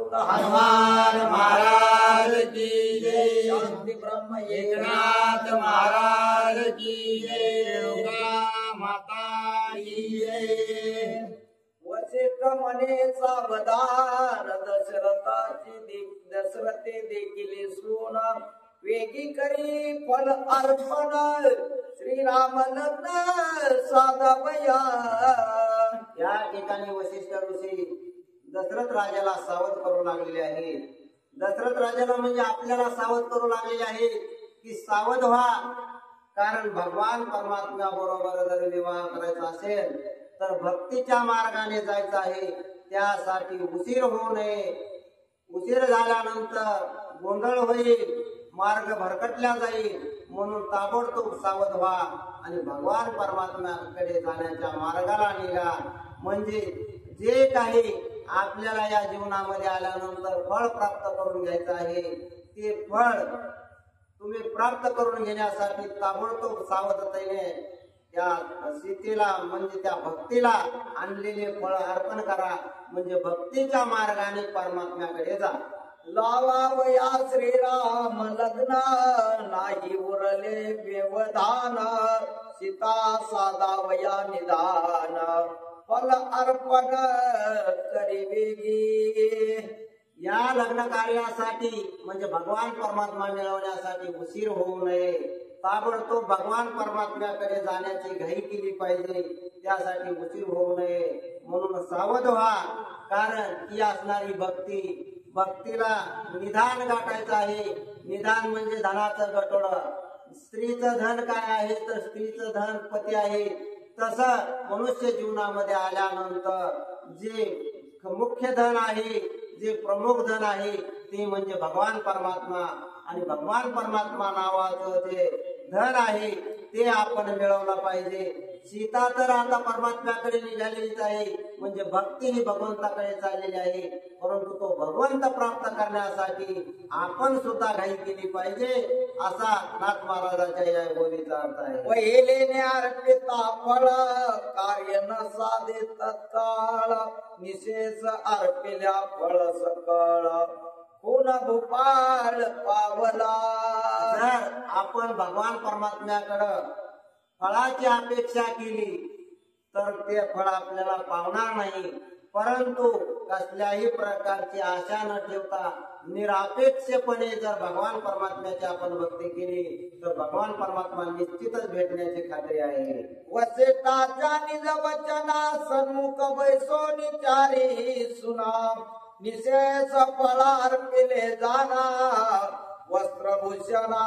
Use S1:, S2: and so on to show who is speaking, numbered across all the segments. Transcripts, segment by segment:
S1: हनुमान महाराज की जय।
S2: शांति ब्रह्म
S1: एकनाथ महाराज की जय। रेणुका माता की जय।
S2: वशिष्ठ म्हणे सावधान दशरथे देखील सून वेगी करी फल अर्पण श्रीराम लग्न साधावया।
S3: या ठिकाणी वशिष्ठ ऋषी दशरथ राजाला सावध करू लागलेले आहे. दशरथ राजाला म्हणजे आपल्याला सावध करू लागलेले आहे की सावध व्हा, कारण भगवान परमात्म्या बरोबर जर विवाह करायचा असेल तर भक्तीच्या मार्गाने जायचं आहे. त्यासाठी उशीर होऊ नये. उशीर झाल्यानंतर गोंधळ होईल, मार्ग भरकटला जाईल. म्हणून ताबडतोब सावध व्हा आणि भगवान परमात्म्याकडे जाण्याच्या मार्गाला निघा. म्हणजे जे काही आपल्याला या जीवनामध्ये आल्यानंतर फळ प्राप्त करून घ्यायचं आहे ते फळ तुम्ही प्राप्त करून घेण्यासाठी ताबडतोब सावधतेने त्या सीतेला म्हणजे त्या भक्तीला आणलेले फळ अर्पण करा. म्हणजे भक्तीच्या मार्गाने परमात्म्याकडे जा.
S2: लावावया श्रीराम लग्न नाही उरले व्यवधान सीता साधावया निदान फल अर्पण करी वेगी.
S3: या लग्न कार्यासाठी म्हणजे भगवान परमात्मा मिळवण्यासाठी उशीर होऊ नये. ताबडतोब भगवान परमात्म्याकडे जाण्याची घाई केली पाहिजे. त्यासाठी उशीर होऊ नये. म्हणून सावध व्हा, कारण ही असणारी भक्तीला निधान गाठायचं आहे. निधान म्हणजे धनाचं गटोडं. स्त्रीचं धन काय आहे तर स्त्रीचं धन पती आहे. तसं मनुष्य जीवनामध्ये आल्यानंतर जे मुख्य धन आहे, जे प्रमुख धन आहे ते म्हणजे भगवान परमात्मा. आणि भगवान परमात्मा नावाचं जे धन आहे ते आपण मिळवलं पाहिजे. सीता तर आता परमात्म्याकडे निघालेलीच आहे, म्हणजे भक्ती ही भगवंताकडे चाललेली आहे. परंतु तो भगवंत प्राप्त करण्यासाठी आपण सुद्धा घाई केली पाहिजे, असा नाथ महाराजाच्या या गोवीचा अर्थ आहे.
S2: पहिलेने अर्पिता फळ कार्य न साधे तत्काळ निशेष अर्पिल्या फळ सकळ कोण भूपाळ पावला.
S3: जर आपण भगवान परमात्म्याकडं फळाची अपेक्षा केली तर ते फळ आपल्याला पावणार नाही. परंतु कसल्याही प्रकारची आशा न ठेवता निरापेक्षपणे जर भगवान परमात्म्याची आपण भक्ती केली तर भगवान परमात्मा निश्चितच भेटण्याची खात्री आहे.
S2: वसिष्ठाच्या निज वचना सन्मुख बैसोनी चारी सुना निशेष फळार्पिले जाना वस्त्रभूषणा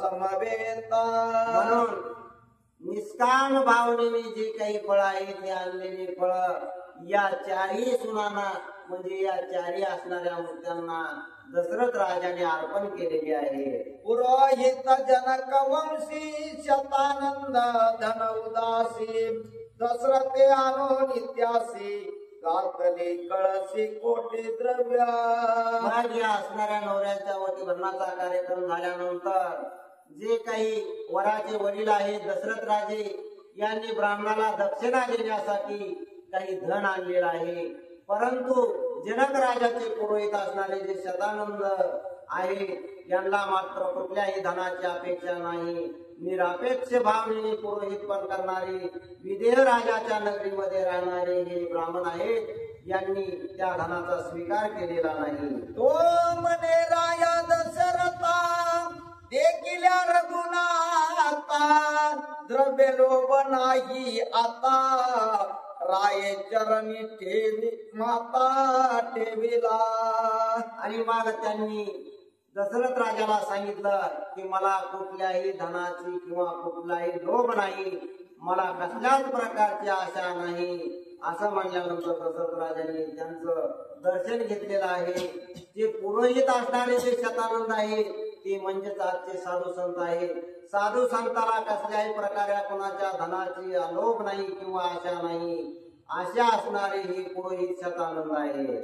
S2: समवेत.
S3: म्हणून निष्काम भावनेने जे काही फळ आहे ते आणलेली फळ या चारही सुनांना म्हणजे या चारही असणाऱ्या मूर्त्यांना दशरथ राजाने अर्पण केलेले आहे.
S2: पुरोहित जनक वंशी शतानंद धन उदासी दशरथे आनो नित्यासी घातली कळशी कोटी द्रव्य.
S3: मग या असणाऱ्या नवऱ्याच्या वटी भरणाचा कार्यक्रम झाल्यानंतर जे काही वराचे वडील आहेत दशरथ राजे यांनी ब्राह्मणाला दक्षिणा देण्यासाठी काही धन आणलेलं आहे. परंतु जनक राजाचे पुरोहित असणारे जे शतानंद आहे यांना मात्र कुठल्याही धनाची अपेक्षा नाही. निरापेक्ष भावनेने पुरोहित पण करणारे विदेह राजाच्या नगरीमध्ये राहणारे हे ब्राह्मण आहेत, यांनी त्या धनाचा स्वीकार केलेला नाही.
S2: तो म्हणे राया दशरथा देखील रघुनाथा द्रव्य लोभ नाही आता राये चरणी ठेवी माता ठेविला.
S3: आणि मग त्यांनी दशरथ राजाला सांगितलं की मला कुठल्याही धनाची किंवा कुठलाही लोभ नाही, मला कसल्याच प्रकारची आशा नाही. असं म्हणल्यानंतर दशरथ राजांनी त्यांचं दर्शन घेतलेलं आहे. जे पुरोहित असणारे जे शतानंद आहे ते म्हणजेच आजचे साधू संत आहे. साधू संताला कसल्याही प्रकारे कोणाच्या धनाची लोभ नाही किंवा आशा नाही, अशा असणारे हे पुरोहित शतानंद आहे.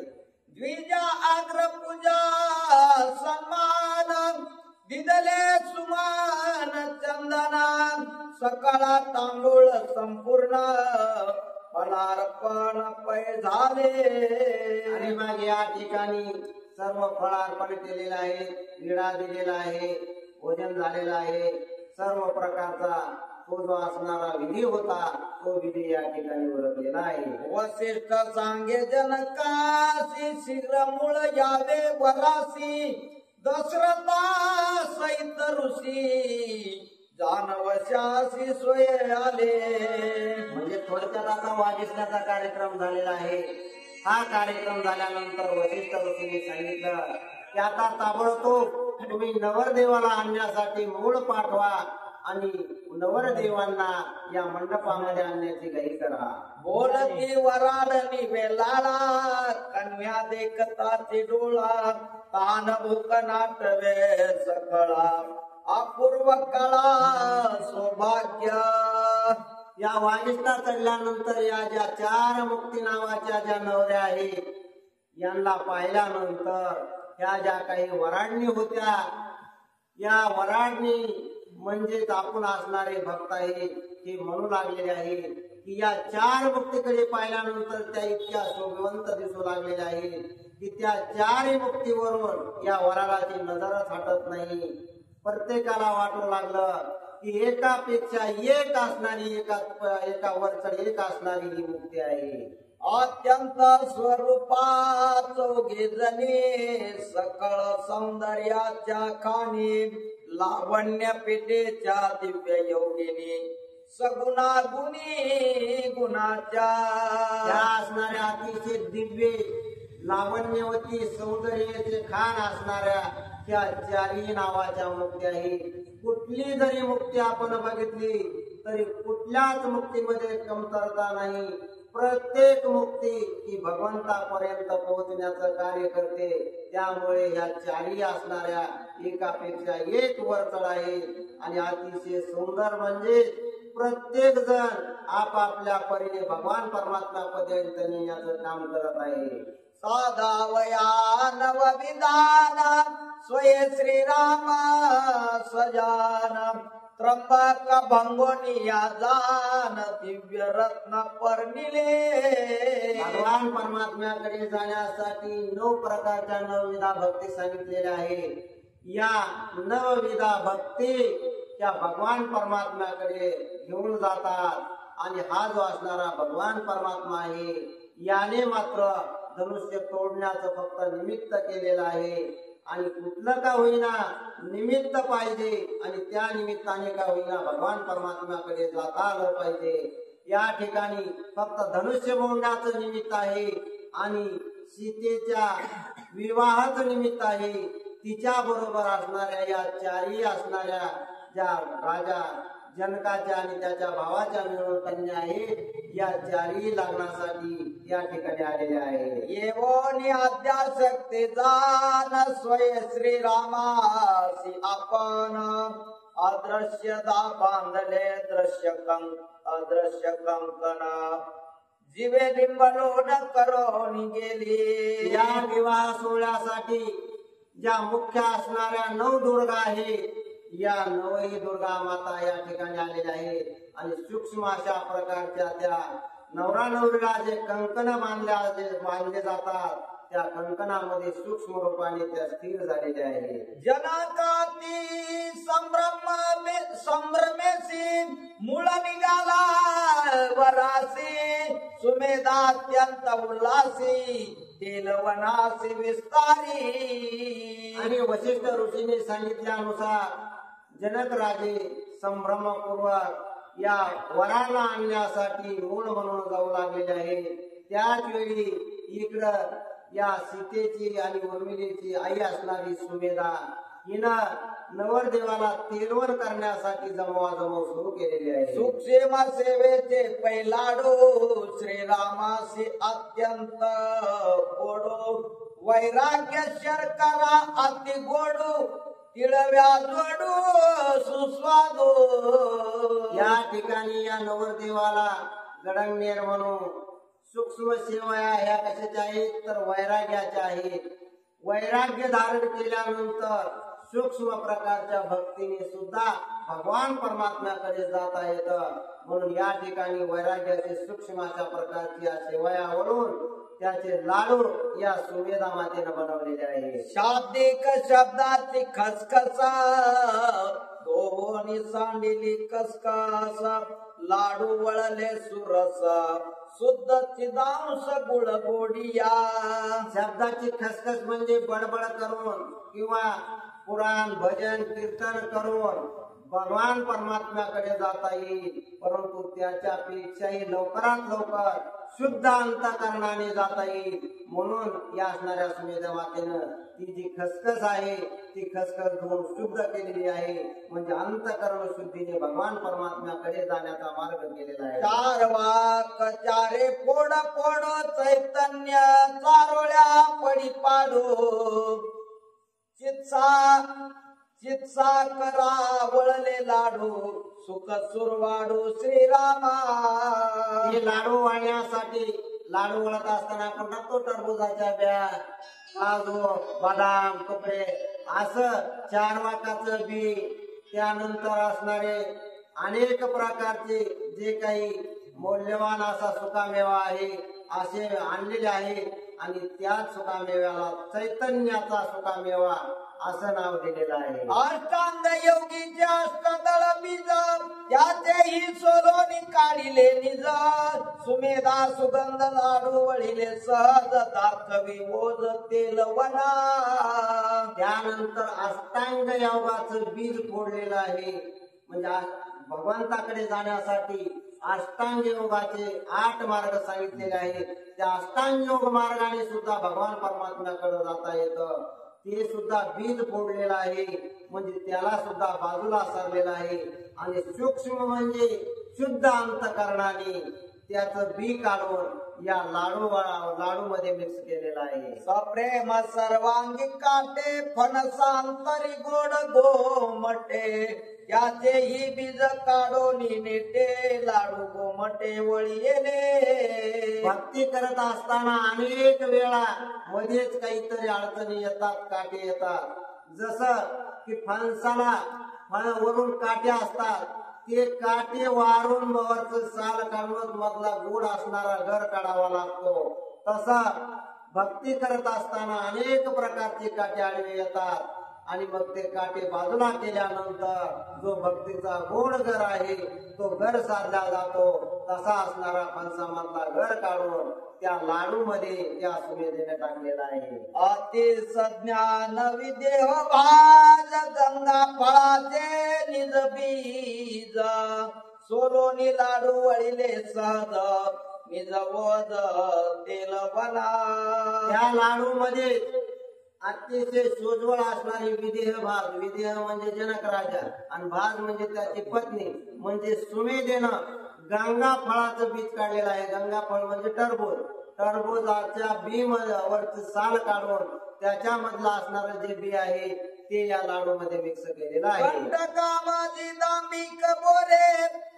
S2: द्विजा अग्र पूजा सन्मान दिदले सुमान चंदना सकळा तांबूळ संपूर्ण फलार्पण पै झाले.
S3: आणि मग या ठिकाणी सर्व फळार्पण केलेलं आहे, विडा दिलेला आहे, भोजन झालेलं आहे. सर्व प्रकारचा तो जो असणारा विधी होता तो विधी या ठिकाणी ओळखलेला आहे.
S2: वसिष्ठ सांगे जनकासी शीघ्र मूळ यावे वरासी. दशरथा सहित ऋषी जानवशासी सोय आले.
S3: म्हणजे थोडक्यात आता वागिसण्याचा कार्यक्रम झालेला आहे. हा कार्यक्रम झाल्यानंतर वशिष्ठ ऋषींनी सांगितलं की आता ताबडतोब तुम्ही नवरदेवाला आणण्यासाठी मूळ पाठवा आणि नवरदेवांना या मंडपामध्ये आणण्याची घाई करा.
S2: बोलती वराडनी वेलाळा कन्या देखताची डोळा. तान भूक नाटवे सकळा अपूर्व कळा सौभाग्य.
S3: या वागिष्ठा चढल्यानंतर या ज्या 4 मुक्ती नावाच्या ज्या नवऱ्या आहेत यांना पाहिल्यानंतर ह्या ज्या काही वराडणी होत्या, या वराडणी म्हणजेच आपण असणारे भक्त आहेत ते म्हणू लागलेले आहेत की या 4 मुक्तीकडे पाहिल्यानंतर त्या इतक्या शोभवंत दिसू लागलेल्या आहेत की त्या 4 मुक्तीवरून या वराडाची नजरच हटत नाही. प्रत्येकाला वाटू लागलं की एकापेक्षा एक असणारी, एका वरचढ एक असणारी ही मुक्ती आहे.
S2: अत्यंत स्वरूपात चौघे जणी सकळ सौंदर्याच्या खाणी. लावण्य पेटेच्या दिव्य योगिनी सगुणा गुणी गुणाच्या.
S3: त्या असणाऱ्या अतिशय दिव्य लावण्यवती सौंदर्याचे खान असणाऱ्या त्या 4 नावाच्या मुक्ती आहे. कुठली जरी मुक्ती आपण बघितली तरी कुठल्याच मुक्तीमध्ये कमतरता नाही. प्रत्येक मुक्ती ही भगवंतापर्यंत पोहोचण्याचं कार्य करते. त्यामुळे या 4 असणाऱ्या एकापेक्षा एक वरचढ आहे आणि अतिशय सुंदर म्हणजे प्रत्येक जण आपापल्या परीने भगवान परमात्म्यापर्यंत नेण्याचं काम करत आहे.
S2: साधावया नवविधान स्वये श्रीराम सजान. त्र्यंबक भंगोनिया जान दिव्य रत्न परनिले.
S3: भगवान परमात्म्याकडे जाण्यासाठी 9 प्रकारच्या 9विधा भक्ती सांगितलेल्या आहेत. या 9विधा भक्ती त्या भगवान परमात्म्याकडे घेऊन जातात आणि हा जो असणारा भगवान परमात्मा आहे याने मात्र धनुष्य तोडण्याचं फक्त निमित्त केलेलं आहे. आणि कुठलं का होईना निमित्त पाहिजे आणि त्या निमित्ताने का होईना भगवान परमात्म्याकडे जाता आलं पाहिजे. या ठिकाणी फक्त धनुष्य मोडण्याचं निमित्त आहे आणि सीतेच्या विवाहाचं निमित्त आहे. तिच्या बरोबर असणाऱ्या या 4 असणाऱ्या ज्या राजा जनकाच्या आणि त्याच्या भावाच्या मिळून कन्या आहेत या 4 लग्नासाठी या ठिकाणी आलेल्या आहे.
S2: येवोनी अध्याशक्ती जान स्वय श्रीरामासी आपण. अदृश्य दा बांधले अदृश्य कंकण. जीवे लिंबलोड करून गेली.
S3: या विवाह सोहळ्यासाठी ज्या मुख्य असणाऱ्या 9 दुर्गा आहेत या 9ही दुर्गा माता या ठिकाणी आलेल्या आहेत आणि सूक्ष्म अशा प्रकारच्या त्या नवरा नवरीला जे कंकण बांधले जातात त्या कंकणामध्ये सूक्ष्म रूपाने त्या स्थिर झालेल्या आहेत.
S2: जनकाती संभ्रमेसी मूळ निघाला वरासी. सुमेधा अत्यंत उल्हासी तेलवनासी विस्तारी.
S3: आणि वशिष्ठ ऋषीने सांगितल्यानुसार जनक राजे संभ्रमपूर्वक या वराला आणण्यासाठी मूळ म्हणून जाऊ लागलेले आहेत. त्याच वेळी इकडं या सीतेची आणि उर्मिलेची आई असणारी सुमेधा हिनं नवरदेवाला तेलवण करण्यासाठी जमवाजमव सुरू केलेली आहे.
S2: सूक्ष्म सेवेचे पैलाडो श्रीरामासी अत्यंत गोडो. वैराग्य शर्करा अति गोडो. तिळव्या जोडू सुस्वादू.
S3: या ठिकाणी या नवरदेवाला गडंगनेर म्हणून सूक्ष्म सेवया ह्या कशाच्या आहेत तर वैराग्याच्या आहेत. वैराग्य धारण केल्यानंतर सूक्ष्म प्रकारच्या भक्तीने सुद्धा भगवान परमात्म्याकडे जाता येतं. म्हणून या ठिकाणी वैराग्याची सूक्ष्म अशा प्रकारची या शेवयावरून त्याचे लाडू या सुमेधा मातेनं बनवलेले आहे.
S2: शाब्दिक शब्दाची खसखसा दोन्ही सांडिली कसकासा लाडू वळले सुरस शुद्ध चिदांश गुळ गोडिया.
S3: शब्दाची खसखस म्हणजे बडबड करून किंवा पुराण भजन कीर्तन करून भगवान परमात्म्याकडे जाता येईल, परंतु त्याच्यापेक्षाही लवकरात लवकर शुद्ध अंतःकरणाने जाता येईल. म्हणून या असणाऱ्या सुमेधा मातेनं ती जी खसखस आहे ती खसखस धुवून शुद्ध केलेली आहे. म्हणजे अंतःकरण शुद्धीने भगवान परमात्म्याकडे जाण्याचा मार्ग केलेला आहे.
S2: चार वाक चारे पोड पोड चैतन्य चारोळ्या पडी पाडू चित्सा करा वळले लाडू सुख सुरवाडू श्रीरामा.
S3: हे लाडू वाळण्यासाठी लाडू वळत असताना आपण टाकतो टरबुजाच्या ब्या, काजू, बदाम, कपडे असं 4 वाकाचं बी, त्यानंतर असणारे अनेक प्रकारचे जे काही मौल्यवान असा सुकामेवा आहे असे आणलेले आहे. आणि त्याच सुकामेव्याला चैतन्याचा सुकामेवा असं नाव दिलेलं आहे.
S2: अष्टांग योगीचे अष्टदळ बीज त्याचेही सोलोनी काढिले निज सुमेधा सुगंध लाडू वळिले सहज दाखवी ओज तेल वना.
S3: त्यानंतर अष्टांग योगाचं बीज फोडलेलं आहे. म्हणजे भगवंताकडे जाण्यासाठी अष्टांग योगाचे 8 मार्ग सांगितलेले आहेत. त्या अष्टांग योग मार्गाने सुद्धा भगवान परमात्म्याकडे जाता येतं. ते सुद्धा बीज फोडलेलं आहे, म्हणजे त्याला सुद्धा बाजूला सरलेलं आहे. आणि सूक्ष्म म्हणजे शुद्ध अंतःकरणाने त्याचं बी काढून या लाडू मध्ये मिक्स केलेलं आहे.
S2: सप्रेम सर्वांगी काटे फणसांतरी गोड गोमटे त्याचेही बीज काढून नेटे लाडू गोमटे वळीले.
S3: भक्ती करत असताना अनेक वेळा मध्येच काहीतरी अडचणी येतात, काटे येतात. जसं की फणसाला वरून काटे असतात, ते काटे वारून वरचं साल काढून मधला गोड असणारा घर काढावा लागतो. तसा भक्ती करत असताना अनेक प्रकारचे काटे आडवे येतात. आणि मग ते काटे बाजूला केल्यानंतर जो भक्तीचा गोड घर आहे तो घर साधला जातो. तसा असणारा फणसामधला घर काढून त्या लाडू मध्ये त्या सुमेधेने टाकलेला आहे.
S2: अति सज्ञान विदेह भाज गंगा फळाचे निज बीज सोलोनी लाडू वळिले सहज निज वद तेल वना.
S3: त्या लाडू मध्ये अतिशय सोज्वळ असणारी विदेह भाग, विदेह म्हणजे जनक राजा आणि भाग म्हणजे त्याची पत्नी म्हणजे सुमेधेनं गंगा फळाचं बीज काढलेलं आहे. गंगा फळ म्हणजे टरबूज, टरबुजाच्या बी वरच साल काढून त्याच्यामधला असणारं जे बी आहे ते या लाडू मध्ये मिक्स केलेलं आहे.
S2: कंटकामाजी दांबिक बोरे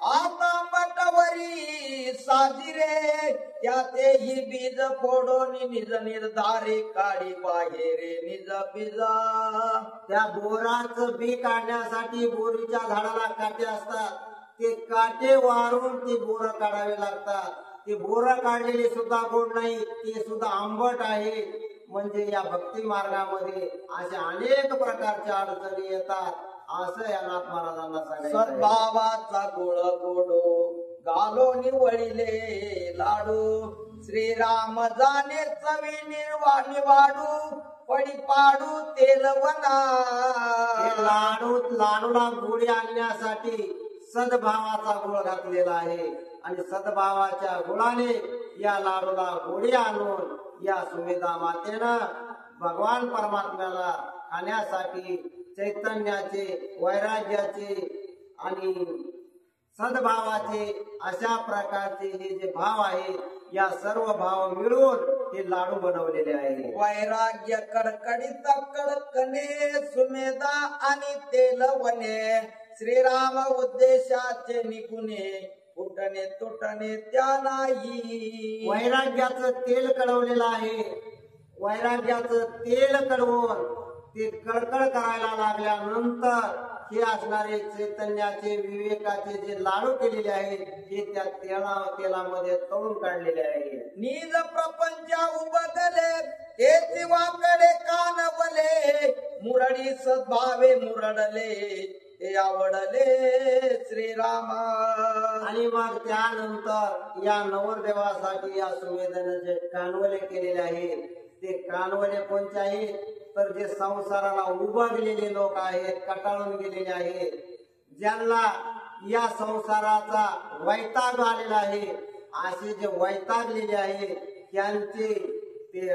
S2: आता बटवरी साजिरे त्याचेही बीज फोडून निज निर्धारे काढी बाहेरे निज बीजा.
S3: त्या बोराचं बी काढण्यासाठी बोरीच्या झाडाला काटे असतात. ते काटे वारून ती बोरं काढावे लागतात. ते बोरं काढलेली सुद्धा गोड नाही, ते सुद्धा आंबट आहे. म्हणजे या भक्ती मार्गामध्ये अशा अनेक प्रकारच्या अडचणी येतात असं या नाथ महाराजांना सांगायचं.
S2: सद्भावाचा गोळ गोडो गालो निवळिले लाडू श्रीराम जाणे चवी निर्वाणी वाडू पडी पाडू तेल वना.
S3: लाडूला गोडी आणण्यासाठी सद्भावाचा गुळ घातलेला आहे. आणि सद्भावाच्या गुळाने या लाडूला गोडी आणून या सुमेधा मातेनं भगवान परमात्म्याला खाण्यासाठी चैतन्याचे, वैराग्याचे आणि सद्भावाचे अशा प्रकारचे हे जे भाव आहेत या सर्व भाव मिळून हे लाडू बनवलेले आहे.
S2: वैराग्य कडकडीत कडकणे सुमेधा आणि तेलवणे श्रीराम उद्देशाचे निगुणे उठणे तुटणे त्या नाही.
S3: वैराग्याचं तेल कढवलेलं आहे. वैराग्याचं तेल कढवून ते कळकळ करायला लागल्यानंतर हे असणारे चैतन्याचे विवेकाचे जे लाडू केलेले आहेत हे त्या तेलामध्ये तळून काढलेले आहेत.
S2: निज प्रपंच उबगले तेची वाकडे कानवले मुरडी सद्भावे मुरडले हे आवडले श्रीरामा.
S3: आणि मग त्यानंतर या नवरदेवासाठी या सुवेदनाचे कानवले केलेले आहेत. ते कानवले कोणते आहेत तर जे संसाराला उबगलेले लोक आहेत, कटाळून गेलेले आहेत, ज्यांना या संसाराचा वैताग आलेला आहे, असे जे वैतागलेले आहेत त्यांचे ते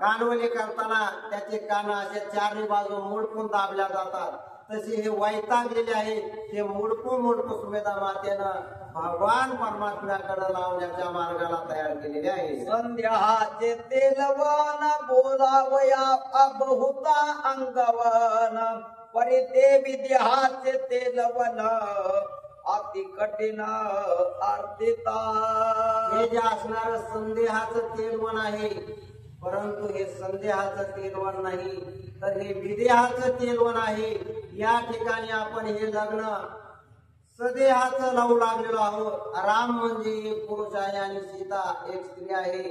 S3: कानवले करताना त्याचे कान असे चारही बाजू मुडपून दाबल्या जातात. तसे हे वैतागलेले आहेत हे मुडपू सुमेधा मातेनं भगवान परमात्म्याकडे लावण्याच्या मार्गाला तयार केलेले आहे.
S2: संध्याचे तेलवन बोलावया अबहुता अंगवन परी ते विद्याचे तेलवन अति कठीण आर्थिता.
S3: हे जे असणार संदेहाचं तेलवण आहे, परंतु हे संदेहाचं तेलवण नाही तर हे विदेहाचं तेलवण आहे. या ठिकाणी आपण हे लग्न सदेहाचं लावू लागलेलो आहोत. राम म्हणजे एक पुरुष आहे आणि सीता एक स्त्री आहे,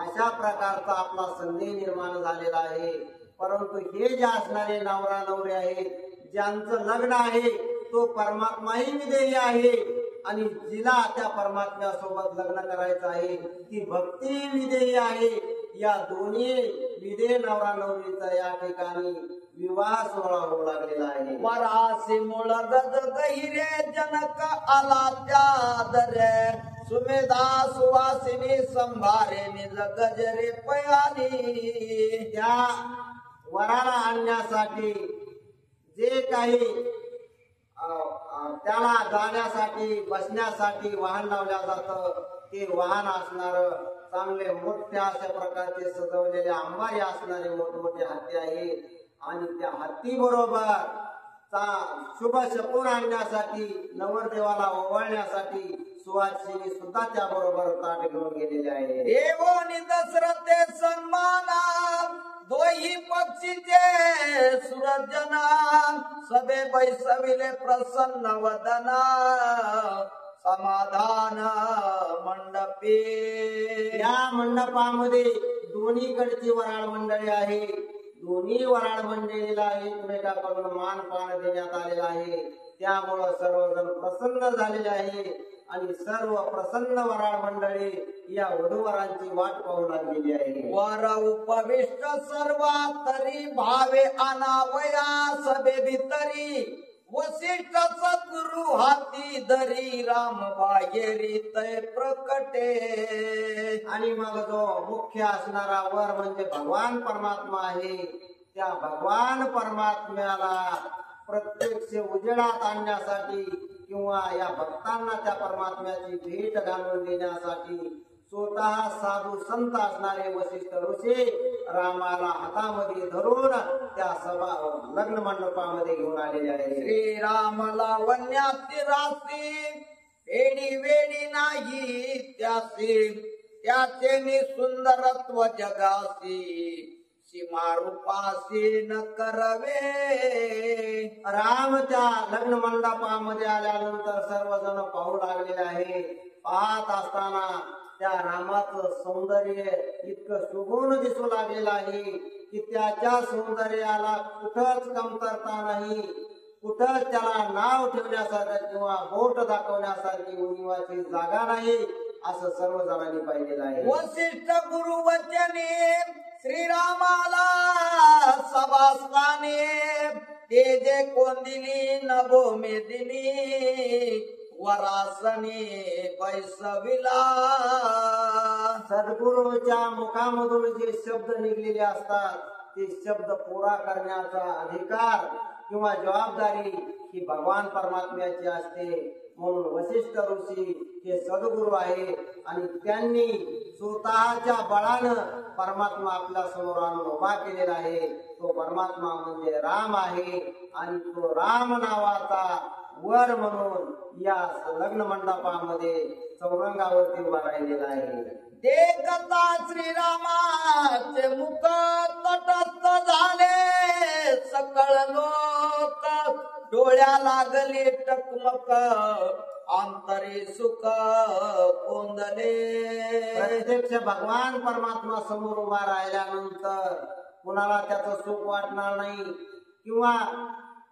S3: अशा प्रकारचा आपला संदेह निर्माण झालेला आहे. परंतु हे जे असणारे नवरा नवरी आहेत, ज्यांचं लग्न आहे तो परमात्माही विधेय आहे आणि जिला त्या परमात्म्यासोबत लग्न करायचं आहे ती भक्ती विधेय आहे. या दोन्ही विधेय नवरा नवरीचा या ठिकाणी विवाह सोहळा होऊ लागलेला आहे.
S2: वरासी मुळ गज गहिरे जनक आला त्या दरे सुमेधा सुवासिनी संभारे निज गजरे पयानी.
S3: त्या वराला आणण्यासाठी जे काही त्याला जाण्यासाठी बसण्यासाठी वाहन लावल्या जातं ते वाहन असणार चांगले मोठ्या अशा प्रकारचे सजवलेले अंबारी असणारे मोठमोठे हत्ती आहेत. आणि त्या हत्ती बरोबर शुभ शकुन आणण्यासाठी नवरदेवाला ओवाळण्यासाठी सुवासिनी सुद्धा त्या बरोबर ताट घेऊन गेलेले आहे.
S2: देवोनी दशरथे सन्माना दोही पक्षीचे सुरजना सबे बैसविले प्रसन्न वदना समाधान मंडपे.
S3: या मंडपामध्ये दोन्हीकडची वराळ मंडळी आहे. दोन्ही वराळ मंडळीला एकमेकाकडून मान पान देण्यात आलेला आहे. त्यामुळं सर्वजण प्रसन्न झालेले आहे आणि सर्व प्रसन्न वराळ मंडळी या वधूवरांची वाट पाहू लागलेली आहे.
S2: वर उपविष्ट सर्वा तरी भावे अनावया सभे भितरी वसिष्ठ सद्गुरु हाती धरी राम बाहेरी तय प्रकटे.
S3: आणि मग जो मुख्य असणारा वर म्हणजे भगवान परमात्मा आहे, त्या भगवान परमात्म्याला प्रत्यक्ष उजेडात आणण्यासाठी किंवा या भक्तांना त्या परमात्म्याची भेट घालून देण्यासाठी स्वतः साधू संत असणारे वसिष्ठ ऋषी रामाला हातामध्ये धरून त्या सभा लग्न मंडपामध्ये घेऊन आलेले आहे.
S2: श्रीरामला वन्यासी रासी वेडी वेडी नाही त्यासी त्याचे सुंदरत्व जगासी सीमा रूपासी न करवे.
S3: राम त्या लग्न मंडपामध्ये आल्यानंतर सर्वजण पाहू लागलेले आहे. पाहत असताना त्या रामाचं सौंदर्य इतकं सुगुण दिसू लागलेलं आहे की त्याच्या सौंदर्याला कुठंच कमतरता नाही, कुठंच त्याला नाव ठेवण्यासारखं किंवा बोट दाखवण्यासारखी उणीवाची जागा नाही, असं सर्व जणांनी पाहिलेलं आहे.
S2: वसिष्ठ गुरु वचने श्रीरामाला सभास्थाने ते जे कोंदिली नभो मेदिनी वरासने बैसविला.
S3: सद्गुरूच्या मुखामधून जे शब्द निघलेले असतात ते शब्द पुरा करण्याचा अधिकार किंवा जबाबदारी ही भगवान परमात्म्याची असते. म्हणून वसिष्ठ ऋषी हे सद्गुरू आहे आणि त्यांनी स्वतःच्या बळानं परमात्मा आपल्या समोर आणून उभा केलेला आहे. तो परमात्मा म्हणजे राम आहे आणि तो राम नावाचा वर म्हणून या लग्न मंडपामध्ये चौरंगावरती उभा राहिलेला आहे.
S2: देखता श्रीरामाचे मुख तटस्थ झाले डोळ्या लागले टकमक अंतरी सुख कोंदले.
S3: प्रत्यक्ष भगवान परमात्मा समोर उभा राहिल्यानंतर कुणाला त्याचं सुख वाटणार नाही किंवा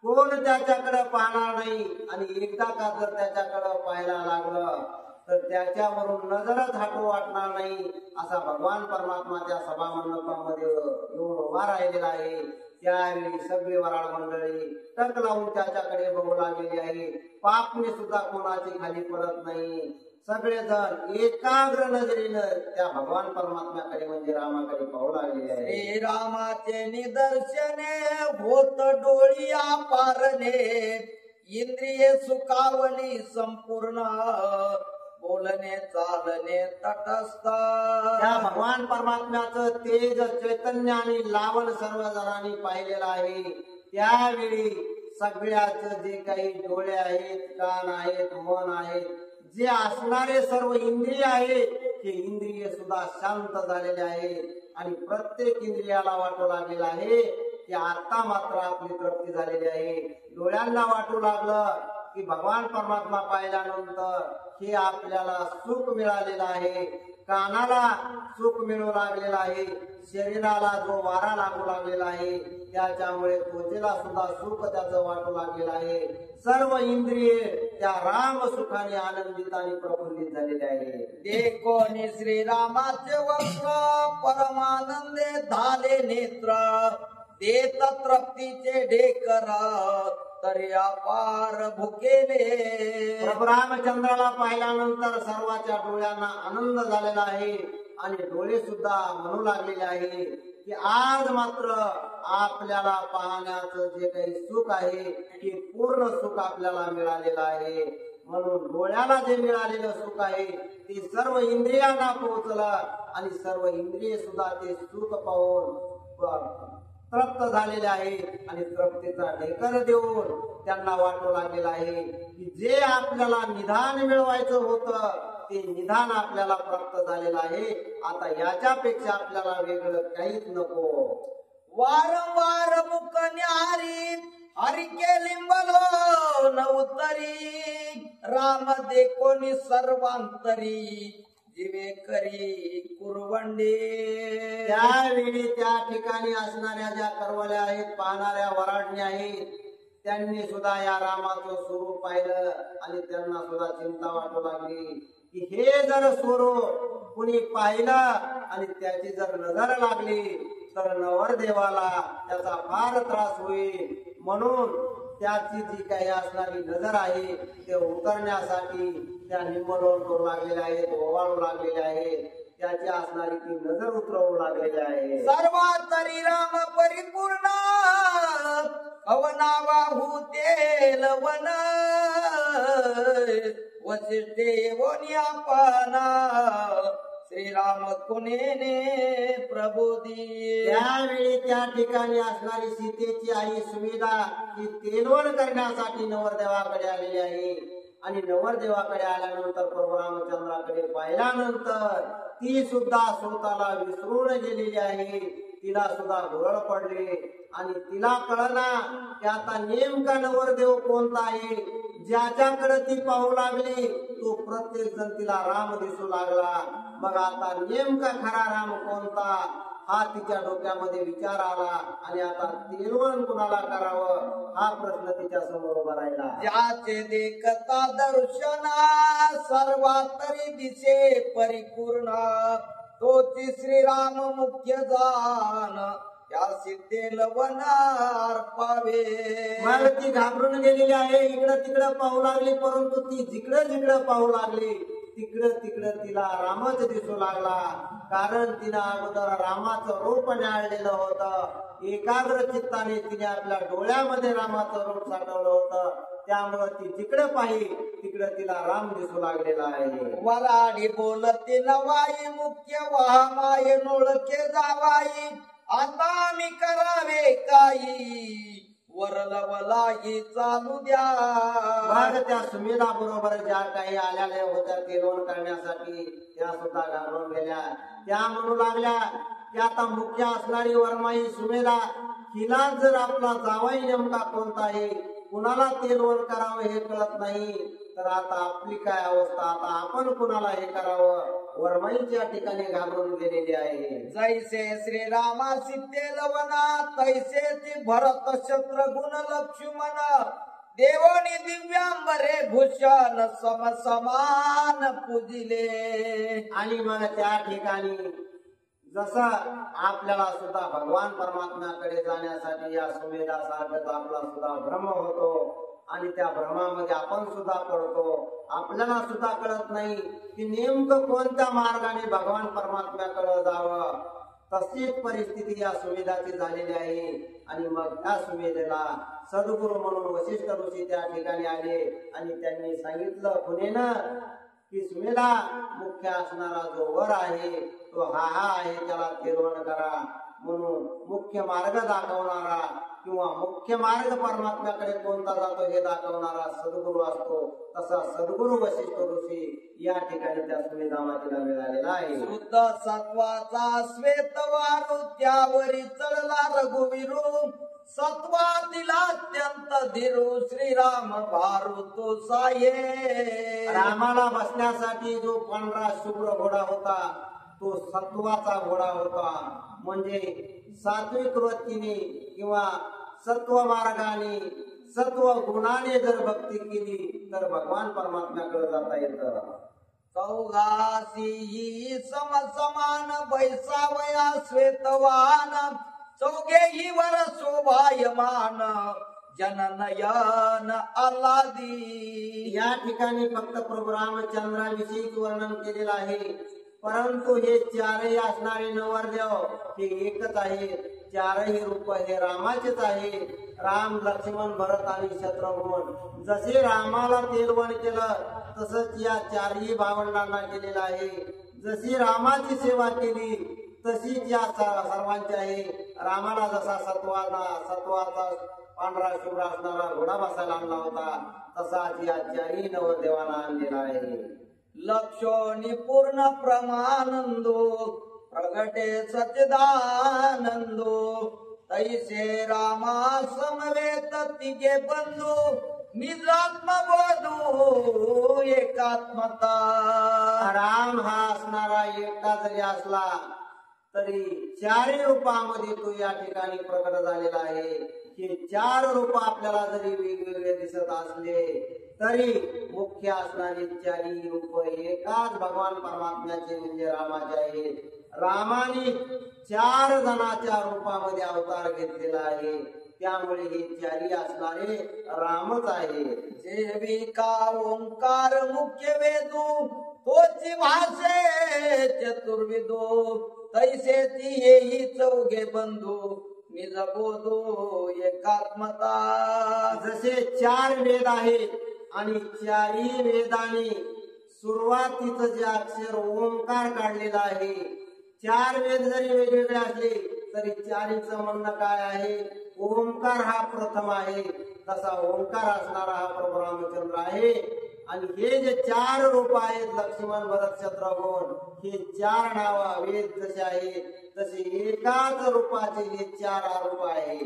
S3: कोण त्याच्याकडे पाहणार नाही. आणि एकदा का जर त्याच्याकडे पाहायला लागलं तर त्याच्यावरून नजरच हटू वाटणार नाही. असा भगवान परमात्मा त्या सभा मंडपामध्ये येऊन उभा राहिलेला आहे. त्यावेळी सगळे वराळ मंडळी टक लावून त्याच्याकडे बघू लागलेली आहे. पापने सुद्धा कोणाची खाली पडत नाही. सगळेजण एकाग्र नजरेनं त्या भगवान परमात्म्याकडे म्हणजे रामाकडे पाहू लागलेले आहे.
S2: श्रीरामाचे निदर्शने होत डोळी पारणे इंद्रिये सुखावली संपूर्ण बोलणे चालणे तटस्थ.
S3: त्या भगवान परमात्म्याचं तेज चैतन्य आणि लावण सर्व जणांनी पाहिलेलं आहे. त्यावेळी सगळ्याच जे काही डोळे आहेत, कान आहेत, मन आहेत, जे असणारे सर्व इंद्रिय आहेत ते इंद्रिय सुद्धा शांत झालेले आहेत. आणि प्रत्येक इंद्रियाला वाटू लागलेला आहे की आता मात्र आपली तृप्ती झालेली आहे. डोळ्यांना वाटू लागलं की भगवान परमात्मा पाहिल्यानंतर हे आपल्याला सुख मिळालेलं आहे. कानाला सुख मिळू लागलेलं आहे. शरीराला जो वारा लागू लागलेला आहे त्याच्यामुळे त्वचेला सुद्धा सुख त्याचं वाटू लागलेलं आहे. सर्व इंद्रिये त्या राम सुखाने आनंदित आणि प्रफुल्लित झालेले आहे.
S2: देखोनी श्रीरामाचे वक्र परमानंदे झाले नेत्र देत तृप्तीचे ढेकर तरी अपार भुकेले.
S3: प्रभू रामचंद्राला पाहिल्यानंतर सर्वांच्या डोळ्यांना आनंद झालेला आहे. आणि डोळे सुद्धा म्हणू लागलेले आहे की आज मात्र आपल्याला पाहण्याचं जे काही सुख आहे ते पूर्ण सुख आपल्याला मिळालेलं आहे. म्हणून डोळ्याला जे मिळालेलं सुख आहे ते सर्व इंद्रियांना पोहोचलं आणि सर्व इंद्रिय सुद्धा ते सुख पाहून तृप्त झालेले आहे. आणि तृप्तीचा ढेकर देऊन त्यांना वाटू लागलेला आहे की जे आपल्याला निधान मिळवायचं होतं ते निधान आपल्याला प्राप्त झालेलं आहे. आता याच्यापेक्षा आपल्याला वेगळं काहीच नको.
S2: वारंवार मुख न्यारी हरिके लिंबलो न उत्तरी राम देखोनी सर्वांतरी जीवे करी कुरवंडे.
S3: त्यावेळी त्या ठिकाणी असणाऱ्या ज्या करवल्या आहेत, पाहणाऱ्या वराडण्या आहेत, त्यांनी सुद्धा या रामाचं स्वरूप पाहिलं आणि त्यांना सुद्धा चिंता वाटू लागली की हे जर स्वरूप कुणी पाहिलं आणि त्याची जर नजर लागली तर नवरदेवाला त्याचा फार त्रास होईल. म्हणून त्याची जी काही असणारी नजर आहे ते उतरण्यासाठी त्या निंबडोळ करू लागलेल्या आहेत, ओवाळू लागलेल्या आहेत. त्याची असणारी ती नजर उतरवू लागलेली आहे.
S2: सर्वात तरी राम परिपूर्ण अवनावाहू तेल वन वसिष्ठे वनियापना श्रीराम कुनेने प्रबोधी.
S3: त्यावेळी त्या ठिकाणी असणारी सीतेची आई सुमेधा ही तेलवण करण्यासाठी नवरदेवाकडे आलेली आहे. आणि नवरदेवाकडे आल्यानंतर प्रभू रामचंद्राकडे पाहिल्यानंतर ती सुद्धा स्वतःला विसरून गेलेली आहे. तिला सुद्धा भुरळ पडले आणि तिला कळना की आता नेमका नवरदेव कोणता आहे. ज्याच्याकडे ती पाहू लागली तो प्रत्येक जण तिला राम दिसू लागला. मग आता नेमका खरा राम कोणता हा तिच्या डोक्यामध्ये विचार आला. आणि आता तेलवण कुणाला करावं हा प्रश्न तिच्या समोर उभा राहिला.
S2: ज्याचे देखता दर्शना सर्वातरी दिसे परिपूर्ण तोची श्रीराम मुख्य जान या सिद्धेल वनार पावे.
S3: मग ती घाबरून गेलेली आहे. इकडं तिकडं पाहू लागली, परंतु ती जिकडं जिकडं पाहू लागली तिकडं तिकडं तिला रामच दिसू लागला. कारण तिनं अगोदर रामाचं रूप न्याळलेलं होतं. एकाग्र चित्ताने तिने आपल्या डोळ्यामध्ये रामाचं रूप साठवलं होतं. त्यामुळं ती जिकडं पाहि तिकडं तिला राम दिसू लागलेला आहे.
S2: वराडी बोलते नवाई मुख्य वाहमाय नोळखे जावाई आता मी करावे काही वरलवलाई चालू द्या.
S3: मग त्या सुमेधा बरोबर ज्या काही आलेल्या होत्या तेलवण करण्यासाठी त्या सुद्धा घाबरून गेल्या. त्या म्हणू लागल्या की आता मुख्य असणारी वरमाई सुमेधा हिला जर आपला जावाई नेमका कोणता आहे कुणाला तेलवण करावं हे कळत नाही, तर आता आपली काय अवस्था, आता आपण कुणाला हे करावं वरमाईच्या ठिकाणी घाबरून गेलेली आहे.
S2: जैसे श्रीरामा सीतेल वना तैसे ती भरत शत्रुघ्न लक्ष्मण देवनी दिव्यांबरे भूषण समान पूजिले.
S3: आणि मग त्या ठिकाणी जसं आपल्याला सुद्धा भगवान परमात्म्याकडे जाण्यासाठी या सुमेधासारखंच आपला सुद्धा भ्रम होतो आणि त्या भ्रमामध्ये आपण सुद्धा पडतो. आपल्याला सुद्धा कळत नाही की नेमकं कोणत्या मार्गाने भगवान परमात्म्याकडे जावं. तशीच परिस्थिती या सुमेधाची झालेली आहे. आणि मग त्या सुमेधेला सद्गुरू म्हणून वशिष्ठ ऋषी त्या ठिकाणी आले आणि त्यांनी सांगितलं खुनेनं की सुमेधा, मुख्य असणारा जो वर आहे तो हा आहे, त्याला तेलवण करा. म्हणून मुख्य मार्ग दाखवणारा किंवा मुख्य मार्ग परमात्म्याकडे कोणता जातो हे दाखवणारा सद्गुरू असतो. तसा सद्गुरू वशिष्ठ ऋषी या ठिकाणी त्या सुमेधा मातेला मिळालेला आहे.
S2: शुद्ध सत्वाचा श्वेतवारू त्यावरी चढला रघुवीरू सत्वातील अत्यंत धीरू श्रीराम भारू तो साये.
S3: रामाला बसण्यासाठी जो पांढरा शुभ्र घोडा होता तो सत्वाचा घोडा होता. म्हणजे सात्विक वृत्तीने किंवा सत्व मार्गाने सत्व गुणाने जर भक्ती केली तर भगवान परमात्म्याकडे जाता येतं.
S2: चौघासी समान बैसावया श्वेतवान चौघेही वर शोभायमान जननयन आल्हादी.
S3: या ठिकाणी फक्त प्रभू रामचंद्राविषयी वर्णन केलेलं आहे, परंतु हे चारही असणारे नवरदेव हे एकच आहे. चारही रूप हे रामाचेच आहे. राम, लक्ष्मण, भरत आणि शत्रुघ्न. जसे रामाला तेलवण केलं तसंच या चारही भावंडांना केलेलं आहे. जशी रामाची सेवा केली तशीच या सर्वांची आहे. रामाला जसा सत्वाचा पांढरा शुभ्र असणारा घोडा बसायला आणला होता तसाच या चारही नवदेवांना आणलेला आहे.
S2: लक्षणी पूर्ण प्रमानंदो प्रगटे सच्चिदानंदो तैसे रामा समवेत तिघे बंधू निजात्मबोधू एकात्मता.
S3: राम हा असणारा एकटा जरी असला तरी चारही रूपामध्ये तो या ठिकाणी प्रकट झालेला आहे. हे चार रूप आपल्याला जरी वेगवेगळे दिसत असले तरी मुख्य असणारी चारही रूप एकाच भगवान परमात्म्याचे म्हणजे रामाचे आहे. रामाने 4 जणांच्या रूपामध्ये अवतार घेतलेला आहे. त्यामुळे हे चारी असणारे रामच आहे.
S2: देविका ओंकार मुख्य वेदू तोची भाषे चतुर्विदो तैसे ती येही चौघे बंधू निज बोधो एकात्मता.
S3: जसे 4 वेद आहेत आणि चारही वेदाने सुरुवातीचं जे अक्षर ओंकार काढलेलं आहे. 4 वेद जरी वेगवेगळे असले तरी चारीचं म्हणणं काय आहे, ओंकार हा प्रथम आहे. तसा ओंकार असणारा हा प्रभू रामचंद्र आहे. आणि हे जे 4 रूप आहेत लक्ष्मण, भरत, शत्रुघ्न, हे 4 नाव वेद जसे आहेत तसे एकाच रूपाचे हे 4 रूप आहे.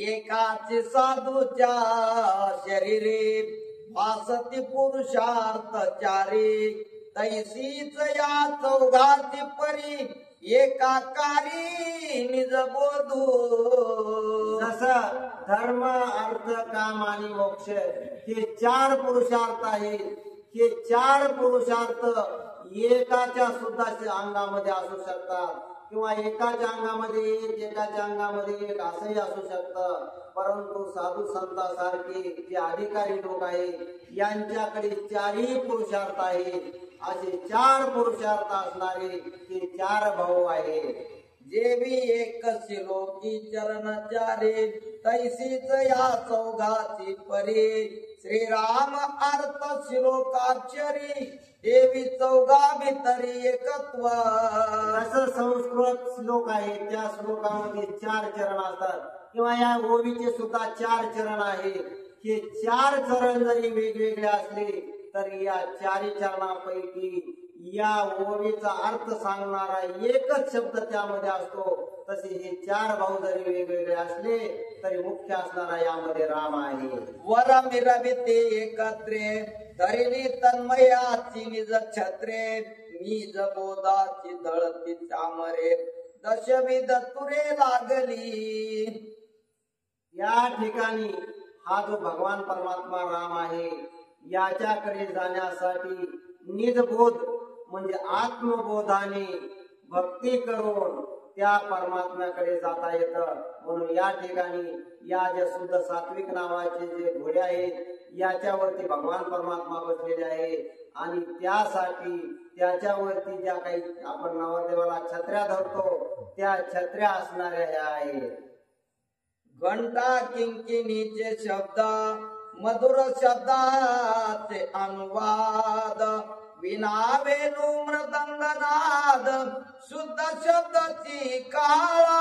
S2: एकाच साधूच्या शरीरे भासती पुरुषार्थ चारी तैसीच या चौघाची परी एकाकारी निज बोधू.
S3: जसं धर्म, अर्थ, काम आणि मोक्ष हे 4 पुरुषार्थ आहेत. हे 4 पुरुषार्थ एकाच्या सुद्धा अंगामध्ये असू शकतात किंवा एकाच्या अंगामध्ये एक, एकाच्या अंगामध्ये एक असंही असू शकतं. परंतु साधू संतांसारखे जे अधिकारी लोक आहेत यांच्याकडे 4ही पुरुषार्थ आहेत. असे 4 पुरुषार्थ असणारे हे 4 भाऊ आहेत.
S2: जेवी एक शिलोकी चरणचारे तैसीच या चौघाची परी श्रीराम अर्थ श्लोकाक्षरी देवी चौघा भितरी एकत्व.
S3: असं संस्कृत श्लोक आहे, त्या श्लोकामध्ये 4 चरण असतात किंवा या ओवीचे सुद्धा 4 चरण आहेत. हे 4 चरण जरी वेगवेगळे असले तरी या 4 चरणापैकी या ओवीचा अर्थ सांगणारा एकच शब्द त्यामध्ये असतो. तसे हे 4 भाऊ जरी वेगवेगळे जरी असले तरी मुख्य असणारा यामध्ये राम आहे.
S2: वर मिरविते एकत्रे धरिली तन्मयाची निज छत्रे निज बोधाची दळती चामरे दशविध तुरे लागली.
S3: या ठिकाणी हा जो भगवान परमात्मा राम आहे याच्याकडे जाण्यासाठी निजबोध म्हणजे आत्मबोधाने भक्ती करून त्या परमात्म्याकडे जाता येतं. म्हणून या ठिकाणी या ज्या शुद्ध सात्विक नावाचे जे घोडे आहेत याच्यावरती भगवान परमात्मा बसलेले आहे आणि त्यासाठी त्याच्यावरती ज्या काही आपण नवदेवाला छत्र्या धरतो त्या छत्र्या असणाऱ्या ह्या आहेत.
S2: घंटा किंकिणीचे शब्द मधुर शब्दाचे अनुवाद विना वेणू मृदंगनाद शुद्ध शब्दाची काळा.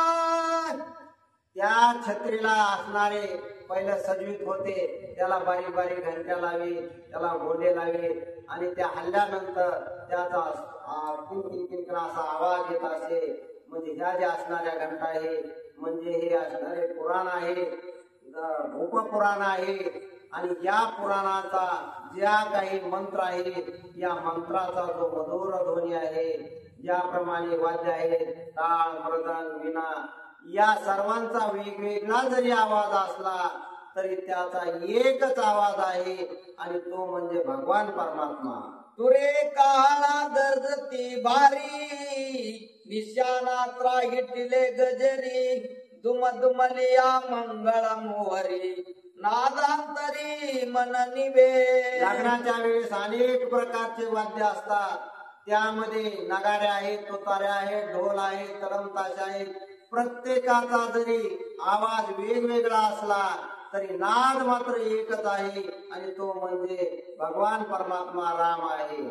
S3: त्या छत्रीला असणारे पहिले सजवीत होते, त्याला बारीक बारीक घंट्या लावी, त्याला गोंडे लावी आणि त्या हल्ल्यानंतर त्याचा किंकिण असा आवाज येत असे. म्हणजे ह्या ज्या असणाऱ्या घंटा आहे म्हणजे हे असणारे पुराण आहे, उपपुराण आहे आणि या पुराणाचा ज्या काही मंत्र आहेत या मंत्राचा जो मधुर ध्वनी आहे, ज्याप्रमाणे वाद्य आहेत टाळ मृदंग वीणा या सर्वांचा वेगवेगळा जरी आवाज असला तरी त्याचा एकच आवाज आहे आणि तो म्हणजे भगवान परमात्मा.
S2: तुरे काळा दर्दती भारी निशानात राहिटिले गजरी दुमदुमलिया मंगळ मोहरी नादांतरी मन निवे.
S3: लग्नाच्या वेळेस अनेक प्रकारचे वाद्य असतात, त्यामध्ये नगाऱ्या आहेत, तुताऱ्या आहेत, ढोल आहेत, तरमताश आहेत. प्रत्येकाचा जरी आवाज वेगवेगळा असला तरी नाद मात्र एकच आहे आणि तो म्हणजे भगवान परमात्मा राम आहे.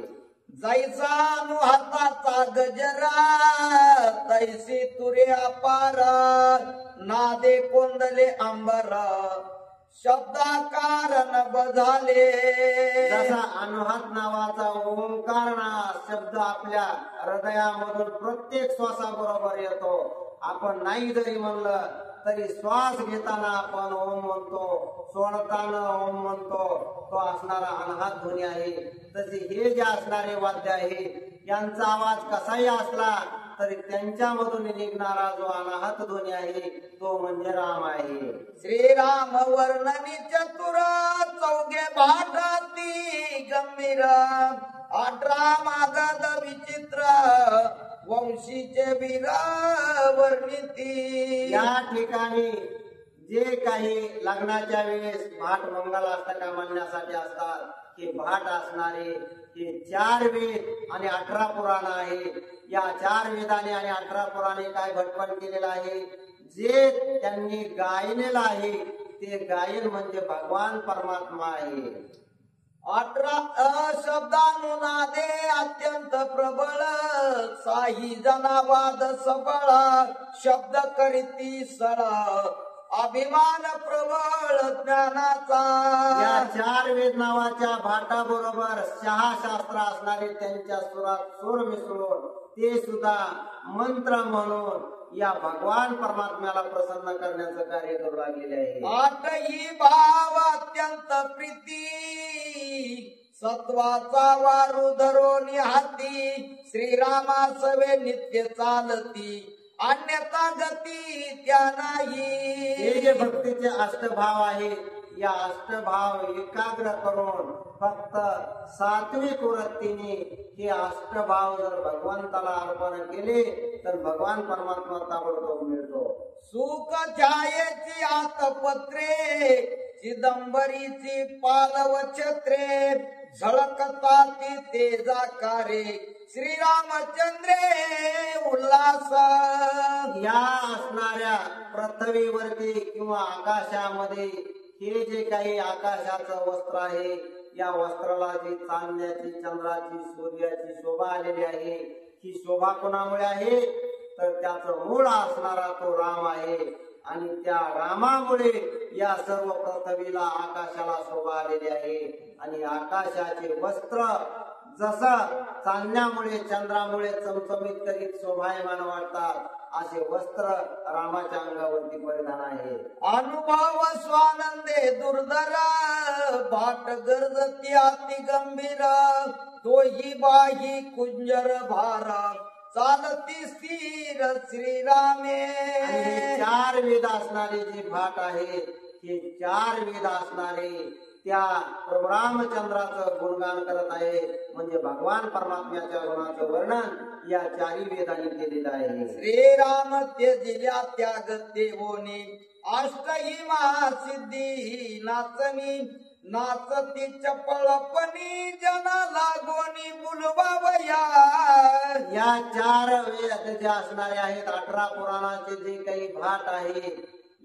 S2: जैसा हाताचा गजरा तैसी तुरे अपार नादे कोंदले अंबर शब्दाकारण बझाले.
S3: जसा अनुहात नावाचा ओंकार शब्द आपल्या हृदयामधून प्रत्येक श्वासाबरोबर येतो. आपण नाही जरी म्हणलं तरी श्वास घेताना आपण ओम म्हणतो, सोडताना ओम म्हणतो, तो असणारा अनहात ध्वनी आहे. तसे हे जे असणारे वाद्य आहे यांचा आवाज कसाही असला तरी त्यांच्यामधून निघणारा जो अनाहत ध्वनी आहे तो म्हणजे राम आहे.
S2: श्रीराम वर्णनी चतुर चौघे भाटाती गंभीर 18 मागद विचित्र वंशीचे वीर वर्णिती.
S3: या ठिकाणी जे काही लग्नाच्या वेळेस भाट मंगलाष्टका म्हणण्यासाठी असतात हे भाट असणारे हे 4 वेद आणि 18 पुराण आहे. या 4 वेदाने आणि 18 पुराणे काय भटकन केलेलं आहे, जे त्यांनी गायलेलं आहे ते गायन म्हणजे भगवान परमात्मा आहे.
S2: 18 शब्दानुनादे अत्यंत प्रबळ साही जनावाद सबळ शब्द करीती सळ अभिमान प्रबळ ज्ञानाचा.
S3: या 4 वेद नावाच्या भाटा बरोबर 6 शास्त्र असणारे त्यांच्या सुरात सूर मिसळून ते सुद्धा मंत्र म्हणून या भगवान परमात्म्याला प्रसन्न करण्याचं कार्य करू लागलेले आहे.
S2: 8ही भाव अत्यंत प्रीती सत्वाचा वारू धरोनी हाती श्रीरामा सवे नित्य चालती अन्यथा गती त्या नाही.
S3: हे जे भक्तीचे अष्टभाव आहे या अष्टभाव एकाग्र करून फक्त सात्विक वृत्तीने हे अष्टभाव जर भगवंताला अर्पण केले तर भगवान परमात्मा ताबडतोब मिळतो.
S2: सुख छायेची आतपत्रे चिदंबरीची पालव छत्रे झळकता ती तेजाकारे श्रीरामचंद्रे उल्हास.
S3: या असणाऱ्या पृथ्वीवरती किंवा आकाशामध्ये हे जे काही आकाशाचं वस्त्र आहे या वस्त्राला जी चांदण्याची चंद्राची सूर्याची शोभा आलेली आहे ही शोभा कोणामुळे आहे तर त्याचं मूळ असणारा तो राम आहे आणि त्या रामामुळे या सर्व पृथ्वीला आकाशाला शोभा आलेली आहे. आणि आकाशाचे वस्त्र जसं चांदण्यामुळे चंद्रामुळे चमचमीत करीत शोभायमान वाटतात असे वस्त्र रामाच्या अंगावरती परिधान आहे.
S2: अनुभव स्वानंदे दुर्धर भाट गर्जती अति गंभीर तोही बाही कुंजर भार चालती स्थिर श्रीरामे.
S3: आणि हे 4 वेद असणारे जे भाट आहेत, हे 4 वेद असणारे त्या प्रभू रामचंद्राचं गुणगान करत आहे. म्हणजे भगवान परमात्म्याच्या गुणाचं वर्णन या 4 वेदांनी केलेलं आहे.
S2: श्रीराम त्यजिल्या त्याग देवोनी अष्टही महासिद्धी नाचनी नाचती चपळपणी जन लागोनी बुलवावया.
S3: या 4 वेद जे असणारे आहेत, 18 पुराणाचे जे काही भाट आहे,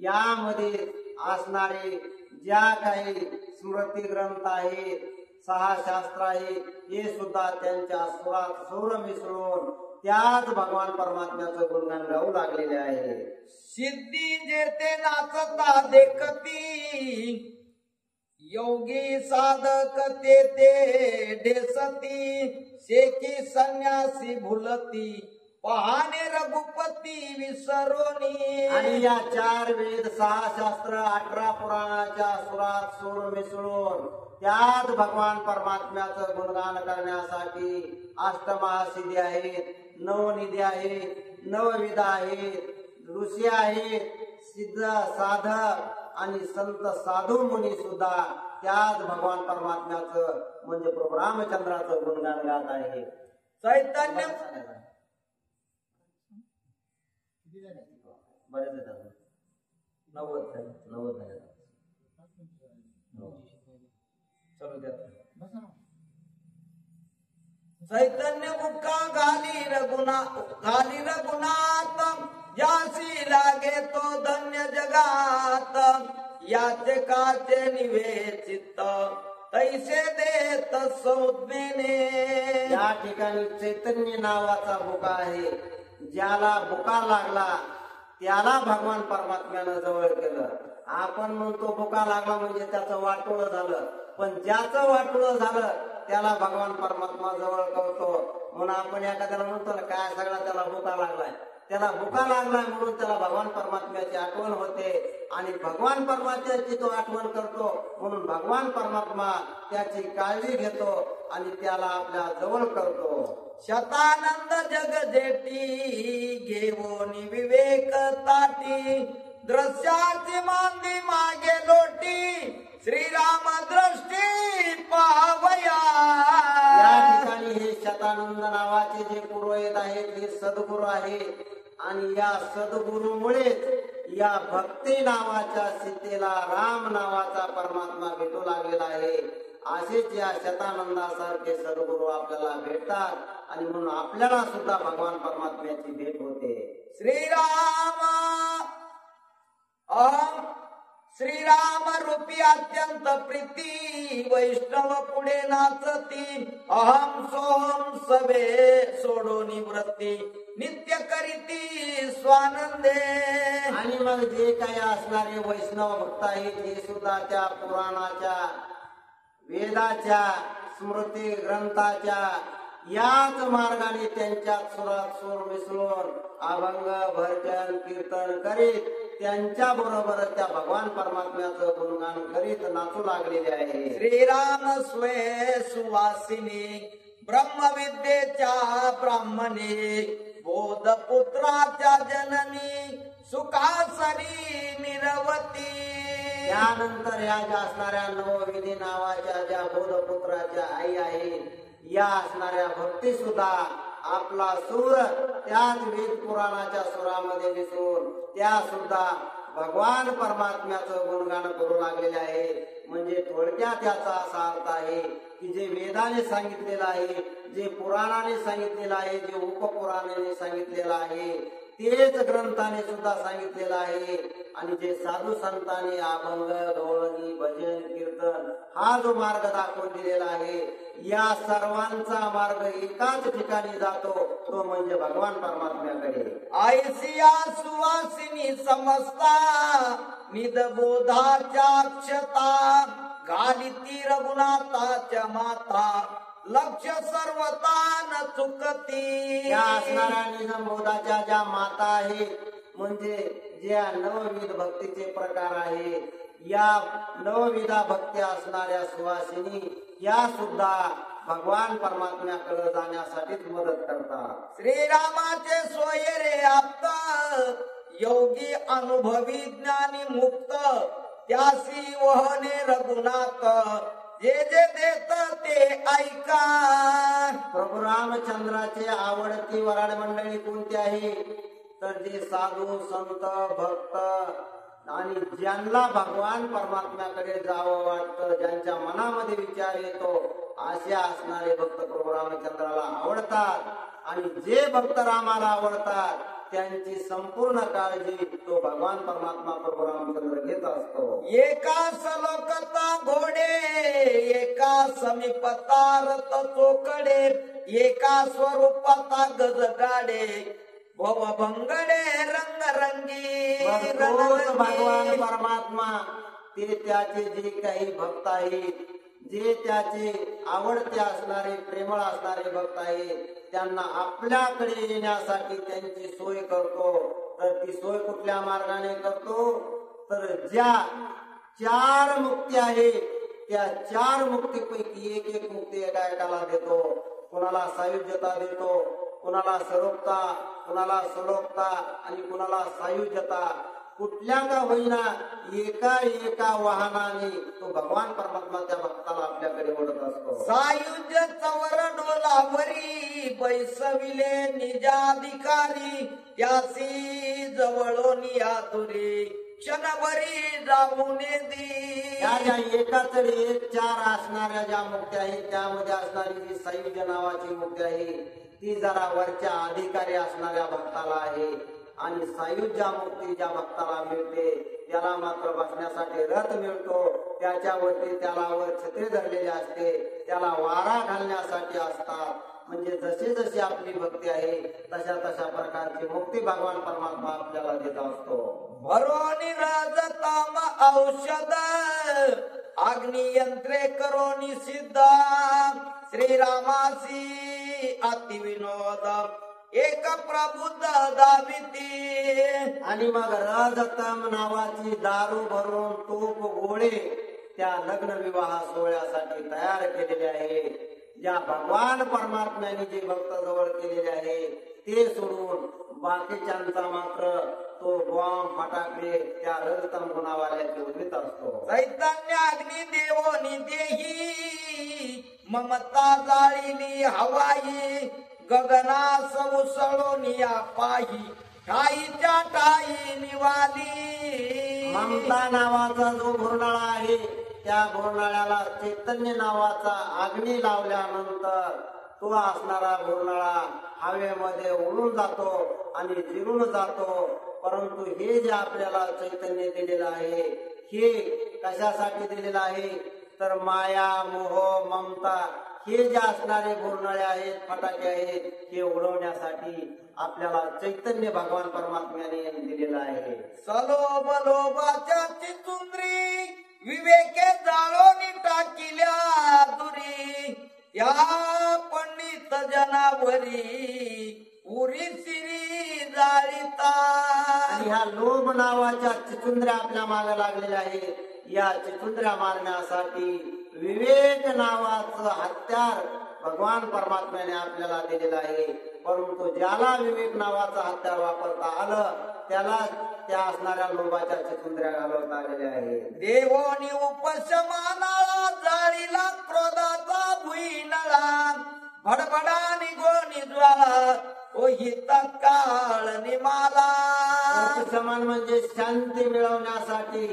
S3: यामध्ये असणारे ज्या काही स्मृती ग्रंथ आहेत, 6 शास्त्र आहेत, हे सुद्धा त्यांच्या सुरात सूर मिसळून त्याच भगवान परमात्म्याचं गुणगान गाऊ लागलेले आहे.
S2: सिद्धी जेते नाचता देखती योगी साधक ते डेसती शेकी संन्यासी भुलती पहाणे रघुपती विसरोनी.
S3: आणि या 4 वेद, 6 शास्त्र, 18 पुराणाच्या सुरात सूर मिसळून त्यात भगवान परमात्म्याचं गुणगान करण्यासाठी अष्टमहासिद्धी आहेत, 9 निधी आहेत, 9 आहेत, ऋषी आहेत, सिद्ध साधक आणि संत साधू मुनी सुद्धा त्याच भगवान परमात्म्याचं म्हणजे प्रभू रामचंद्राचं गुणगान गात आहे.
S2: चैतन्य
S3: बरेच येतात
S2: 90 झाले.
S3: 90 झाले.
S2: चलो द्या. चैतन्य मुक्का घाली रघुनाथ यासी लागे तो धन्य जगात याचे काचे निवे चित्त तैसे देत सौज्ञेने.
S3: या ठिकाणी चैतन्य नावाचा बुका आहे. ज्याला बुका लागला त्याला भगवान परमात्म्यानं जवळ केलं. आपण म्हणतो बुका लागला म्हणजे त्याचं वाटोळं झालं, पण ज्याचं वाटोळं झालं त्याला भगवान परमात्मा जवळ करतो. म्हणून आपण एखाद्याला म्हणतो ना, काय सगळा त्याला बुका लागलाय, त्याला बुका लागलाय म्हणून त्याला भगवान परमात्म्याची आठवण होते आणि भगवान परमात्म्याची तो आठवण करतो. म्हणून भगवान परमात्मा त्याची काळजी घेतो आणि त्याला आपल्या जवळ करतो.
S2: शतानंद जग जेटी घेऊनी विवेक ताटी दृश्याची मांदी मागे लोटी श्रीराम दृष्टी पावया.
S3: या ठिकाणी हे शतानंद नावाचे जे पुरोहित आहेत, हे सद्गुरू आहेत आणि या सद्गुरूमुळेच या भक्ती नावाच्या सीतेला राम नावाचा परमात्मा भेटू लागलेला आहे. असेच या शतानंदासारखे सद्गुरू आपल्याला भेटतात आणि म्हणून आपल्याला सुद्धा भगवान परमात्म्याची भेट होते.
S2: श्रीराम श्रीराम रूपी अत्यंत प्रीती वैष्णव पुढे नाचती अहम सोहम सभे सोडो निवृत्ती नित्य करीती स्वानंदे.
S3: आणि मग जे काही असणारे वैष्णव भक्त आहेत, हे सुद्धा त्या पुराणाच्या, वेदाच्या, स्मृती ग्रंथाच्या याच मार्गाने त्यांच्या सुरात सूर मिसळून अभंग भजन कीर्तन करीत त्यांच्या बरोबर त्या भगवान परमात्म्याचं गुणगान करीत नाचू लागलेले आहे.
S2: श्रीराम स्वे सुवासिनी ब्रह्मविद्येच्या ब्राह्मणी बोधपुत्राच्या जननी सुखासरी निरवती.
S3: त्यानंतर या ज्या असणाऱ्या नवविधी नावाच्या ज्या बोधपुत्राच्या आई आहेत, या असणाऱ्या भक्ती सुद्धा आपला सूर त्याच वेद पुराणाच्या सुरामध्ये मिसळून त्या सुद्धा भगवान परमात्म्याचं गुणगान करू लागलेले आहे. म्हणजे थोडक्यात याचा असा अर्थ आहे की जे वेदाने सांगितलेलं आहे, जे पुराणाने सांगितलेलं आहे, जे उपपुराणाने सांगितलेलं आहे, तेच ग्रंथाने सुद्धा सांगितलेलं आहे. आणि जे साधू संतांनी अभंग गवळणी भजन कीर्तन हा जो मार्ग दाखवून दिलेला आहे, या सर्वांचा मार्ग एकाच ठिकाणी जातो, तो म्हणजे भगवान परमात्म्याकडे.
S2: आयसिया सुवासिनी समजता निदबोधाच्या अक्षता घालिती रघुनाथाच्या माता लक्ष सर्वतान चुकती.
S3: या असणाऱ्या निजमबोधाच्या ज्या माता आहेत, म्हणजे ज्या नवविध भक्तीचे प्रकार आहे, या नवविधा भक्ती असणाऱ्या सुवासिनी या सुद्धा भगवान परमात्म्याकडे जाण्यासाठीच मदत करतात.
S2: श्रीरामाचे सोयरे आप्त, योगी अनुभवी ज्ञानी मुक्त, त्यासी वहने रघुनाथ, जे जे देत ते ऐका.
S3: प्रभू रामचंद्राचे आवडती वराड मंडळी कोणती आहे? तर जे साधू संत भक्त आणि ज्यांना भगवान परमात्म्याकडे जावं वाटतं, ज्यांच्या मनामध्ये विचार येतो, असे असणारे भक्त प्रभू रामचंद्राला आवडतात. आणि जे भक्त रामाला आवडतात त्यांची संपूर्ण काळजी तो भगवान परमात्मा प्रभू रामचंद्र घेत असतो.
S2: एका सलोकता घोडे, एका समीपता रथ चोकडे, एका स्वरूपाता गजगाडे, भवभंगडे रंगरंगी.
S3: भगवान परमात्मा ते त्याचे जे काही भक्त आहेत, जे त्याचे आवडते असणारे प्रेमळ असणारे भक्त आहेत, त्यांना आपल्याकडे येण्यासाठी त्यांची सोय करतो. तर ती सोय कुठल्या मार्गाने करतो? तर ज्या 4 मुक्ती आहेत त्या 4 मुक्तीपैकी एक मुक्ती एका एकाला देतो. कुणाला सायुज्यता देतो, कुणाला सरोपता, कुणाला सलोकता आणि कुणाला सायुज्यता. कुठल्या का होईना एका वाहनाने तो भगवान परमात्मा त्या भक्ताला आपल्याकडे ओढत असतो.
S2: सायुज्य चवर डोलावरी, बैसविले निजाधिकारी, यासी जवळोनी आतुरी, क्षणभरी जाऊन दी.
S3: या ज्या एकाच 4 असणाऱ्या ज्या मुक्ती आहेत, त्यामध्ये असणारी जी सायुज्य नावाची मुक्ती आहे ती जरा वरच्या अधिकारी असणाऱ्या भक्ताला आहे. आणि सायुज्य मुक्ती ज्या भक्ताला मिळते त्याला मात्र बसण्यासाठी रथ मिळतो. त्याच्यावरती त्याला वर छत्री धरलेली असते, त्याला वारा घालण्यासाठी असतात. म्हणजे जसे जसे आपली भक्ती आहे तशा तशा प्रकारची मुक्ती भगवान परमात्मा आपल्याला देत असतो.
S2: भरोनी राजताम औषध, अग्नियंत्रे करोनी सिद्ध, श्रीरामासी अति विनोद, एक प्रबुद्ध दाविती.
S3: आणि मग रजतम नावाची दारू भरून तूप गोळे त्या लग्न विवाह सोहळ्यासाठी तयार केलेले आहे. ज्या भगवान परमात्म्याने जे भक्त जवळ केलेले आहे ते सोडून बाकीच्यांचा मात्र तो बॉम्ब फटाकडे त्या रजतम गुणावाल्याचे उडवीत असतो.
S2: चैतन्य अग्नी देवोनी देही, ममता जाळीली हवाई, गगनास उसळोनिया पाही, ठाईच्या ठाई निवाली.
S3: ममता नावाचा जो घोरणाळा आहे त्या घोरणाळ्याला चैतन्य नावाचा अग्नी लावल्यानंतर तो असणारा घोरणाळा हवेमध्ये उडून जातो आणि जिरून जातो. परंतु हे जे आपल्याला चैतन्य दिलेलं आहे हे कशासाठी दिलेलं आहे? तर माया मोह ममता हे जे असणारे घोरणाळे आहेत, फटाके आहेत, हे उडवण्यासाठी आपल्याला चैतन्य भगवान परमात्म्याने दिलेलं आहे.
S2: सलोभ लोभाच्या चिचुंद्री, विवेके जाळोनी टाकिल्या दुरी, या पंडित जनावरी उरी सिरी जाळीता.
S3: आणि ह्या लोभ नावाच्या चिचुंद्र्या आपल्या मागे लागलेल्या आहेत. या चिचुंद्र्या मारण्यासाठी विवेक नावाचं हत्यार भगवान परमात्म्याने आपल्याला दिलेलं आहे. परंतु ज्याला विवेक नावाचं हत्यार वापरता आलं त्याला त्या असणाऱ्या लोभाच्या चिचुंद्र्या घालवता आलेल्या आहेत.
S2: देवोनी उपशमानाला जाळीला क्रोधाचा भुईनळा, भडभडानी गोणी ज्वाळा, ओ हित काळ निमाला.
S3: उपशमन म्हणजे शांती मिळवण्यासाठी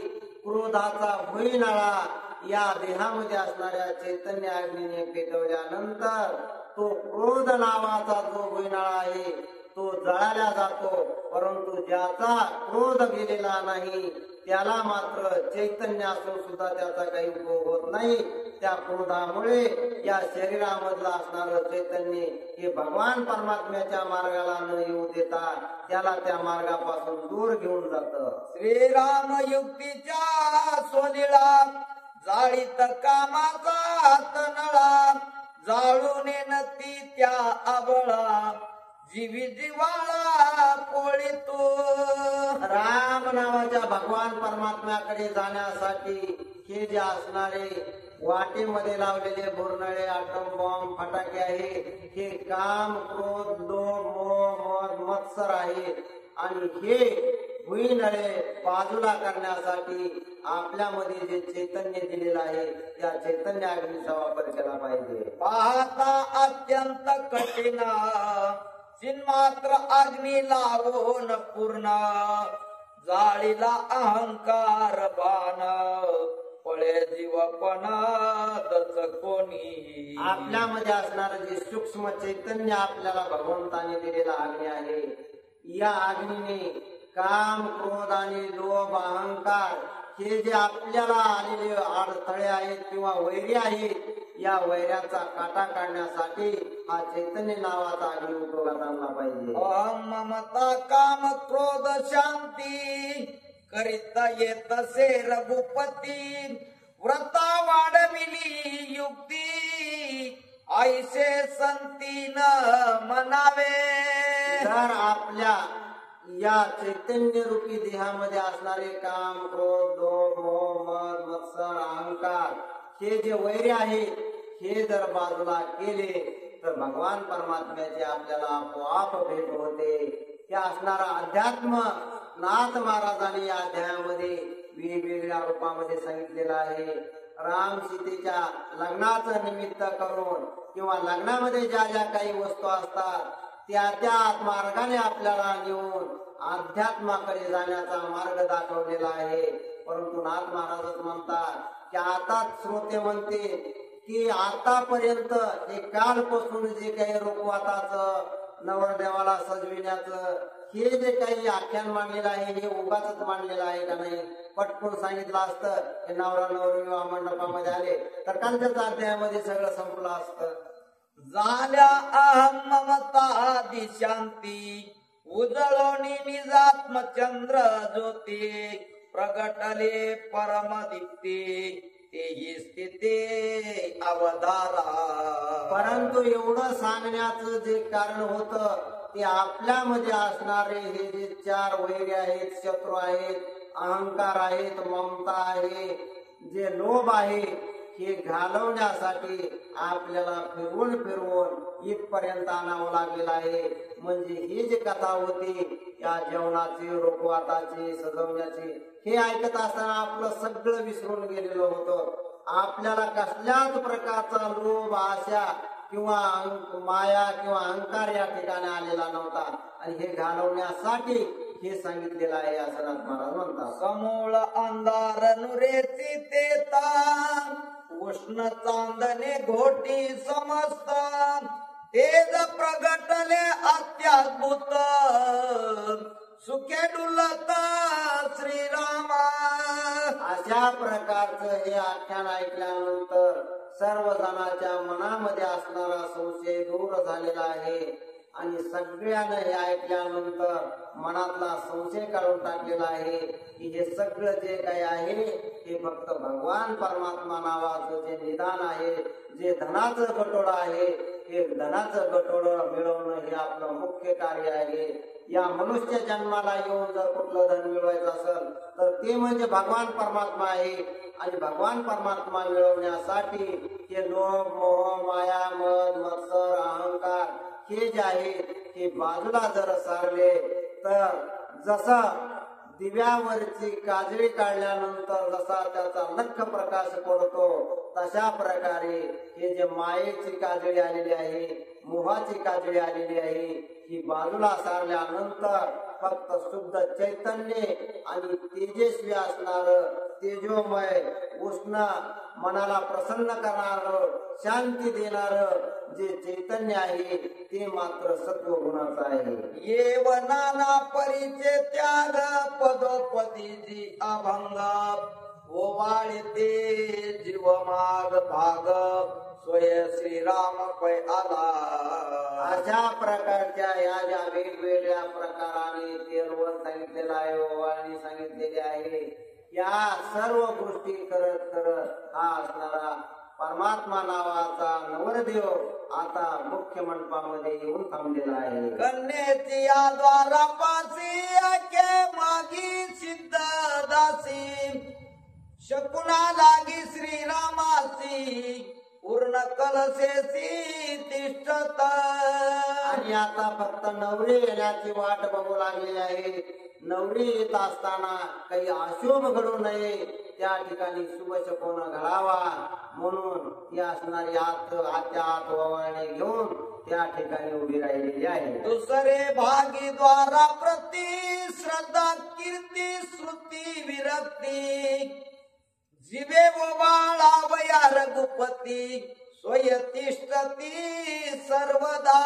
S3: क्रोधाचा भुईनळा या देहामध्ये असणाऱ्या चैतन्य अग्नीने पेटवल्यानंतर तो क्रोध नावाचा जो भुईनळा आहे तो जळाला जातो. परंतु ज्याचा क्रोध गेलेला नाही त्याला मात्र चैतन्य असून सुद्धा त्याचा काही उपयोग होत नाही. त्या क्रोधामुळे या शरीरामधलं असणारं चैतन्य हे भगवान परमात्म्याच्या मार्गाला न येऊ देता त्याला त्या मार्गापासून दूर घेऊन जातं.
S2: श्रीराम युक्तीच्या सोनिळा, जाळीत कामाचा हातनळा, जाळून ती त्या आबळा जीवी जिवाळा पोळीतो.
S3: राम नावाच्या भगवान परमात्म्याकडे जाण्यासाठी हे जे असणारे वाटेमध्ये लावलेले बोरनळे, आटम बॉम्ब, फटाके आहे, हे काम, क्रोध, लोभ, मोह, मद, मत्सर आहे. आणि हे भुईनळे बाजूला करण्यासाठी आपल्यामध्ये जे चैतन्य दिलेलं आहे त्या चैतन्य अग्नीचा वापर केला पाहिजे.
S2: पाहता अत्यंत कठीण चिन्मात्र अग्नी लावून पूर्ण जाळीला अहंकार बाण पळे जीवपण दच कोणी.
S3: आपल्यामध्ये असणारं जे सूक्ष्म चैतन्य आपल्याला भगवंताने दिलेला अग्नी आहे, या अग्नीने काम, क्रोध आणि लोभ, अहंकार हे जे आपल्याला आलेले अडथळे आहेत किंवा वैरी आहेत, या वैऱ्याचा काटा काढण्यासाठी हा चैतन्य नावाचा अग्नी उपयोगात आणला पाहिजे.
S2: अहम ममता काम क्रोध शांती करिता येतसे रघुपती व्रता वाढविली युक्ती ऐसे संतीन म्हणावे.
S3: जर आपल्या या चैतन्य रूपी देहामध्ये असणारे काम, क्रोध, लोभ, मोह, मद, मत्सर, अहंकार हे जे वैरी आहेत हे जर बाजूला केले तर भगवान परमात्म्याची आपल्याला आपोआप भेट होते. हे असणारा अध्यात्म नाथ महाराजांनी या अध्यायामध्ये वेगवेगळ्या रूपामध्ये सांगितलेलं आहे. राम सीतेच्या लग्नाचं निमित्त करून किंवा लग्नामध्ये ज्या ज्या काही वस्तू असतात त्या त्या मार्गाने आपल्याला नेऊन अध्यात्माकडे जाण्याचा मार्ग दाखवलेला आहे. परंतु नाथ महाराजच म्हणतात की आता श्रोते म्हणते की आतापर्यंत हे कालपासून जे काही रुखवाताचं, नवरदेवाला सजविण्याचं हे जे काही आख्यान मांडलेलं आहे हे उगाच मांडलेलं आहे का नाही. पटकून सांगितलं असतं हे नवरा नवरी विवाह मंडपामध्ये आले तर कालच्याच अध्यायामध्ये सगळं संपलं असतं.
S2: झाल्या अहम ममता दिशांती उजळोनी निजात्मचंद्र ज्योती प्रगटले परमदीप्ती तेही स्थिती अवधारा.
S3: परंतु एवढं सांगण्याचं जे कारण होतं ते आपल्यामध्ये असणारे हे जे चार वैरी आहेत, शत्रू आहेत, अहंकार आहेत, ममता आहे, जे लोभ आहे, हे घालवण्यासाठी आपल्याला फिरवून फिरवून इथपर्यंत आणावं लागलेलं आहे. म्हणजे ही जी कथा होती या जेवणाची, रुखवाताची, सजवण्याची, हे ऐकत असताना आपलं सगळं विसरून गेलेलं होतं. आपल्याला कसल्याच प्रकारचा लोभ, आशा किंवा माया किंवा अहंकार या ठिकाणी आलेला नव्हता. आणि हे घालवण्यासाठी हे सांगितलेलं आहे असं नाथ महाराज म्हणतात.
S2: समूळ अंधार नुरेची तेता उष्ण चांदणे घोटी समस्त तेज प्रगटले अत्याद्भुत सुखे डुलत श्रीरामा.
S3: अशा प्रकारचं हे आख्यान ऐकल्यानंतर सर्व जणांच्या मनामध्ये असणारा संशय दूर झालेला आहे. आणि सगळ्यांना हे ऐकल्यानंतर मनातला संशय काढून टाकलेला आहे की हे सगळं जे काही आहे हे फक्त भगवान परमात्मा नावाचं जे निदान आहे, जे धनाचं गटोडं आहे, हे धनाचं गटोडं मिळवणं हे आपलं मुख्य कार्य आहे. या मनुष्य जन्माला येऊन जर कुठलं धन मिळवायचं असेल तर ते म्हणजे भगवान परमात्मा आहे. आणि भगवान परमात्मा मिळवण्यासाठी हे लोभ, मोह, माया, मद, मत्सर, अहंकार हे जे आहे हे बाजूला जर सारले तर जसं दिव्यावरची काजळी काढल्यानंतर जसा त्याचा लख प्रकाश पडतो तशा प्रकारे हे जे मायेची काजळी आलेली आहे, मोहाची काजळी आलेली आहे, ही बाजूला सारल्यानंतर फक्त शुद्ध चैतन्य आणि तेजस्वी असणार, तेजोमय, उष्ण, मनाला प्रसन्न करणार, शांती देणार जे चैतन्य आहे ते मात्र सत्वगुणाचं आहे.
S2: येव नाना परिचय त्याग पदोपदी जी अभंग ओवाळते जीव माग भाग स्वय श्रीराम पै आला.
S3: अशा प्रकारच्या या ज्या वेगवेगळ्या प्रकाराने तेरवण सांगितलेलं आहे, ओवाळणी सांगितलेली आहे, या सर्व गोष्टी करत करत हा असणारा परमात्मा नावाचा नवरदेव आता मुख्य मंडपामध्ये येऊन थांबलेला आहे.
S2: कन्येची या द्वारापासी के मागी सिद्ध दासी शकुना लागी श्रीरामासी पूर्ण कलशेसी तिष्ठत.
S3: आणि आता फक्त नवरी येण्याची वाट बघू लागली आहे. नवरी येत असताना काही अशुभ घडू नये, त्या ठिकाणी शुभ शकुन घडावा म्हणून ती असणारी आत ओवाळणे घेऊन त्या ठिकाणी उभी राहिलेली आहे.
S2: दुसरे भागी द्वारा प्रति श्रद्धा कीर्ती श्रुती विरक्ती जीवे ओवाळावया रघुपती स्वयतिष्ठती सर्वदा.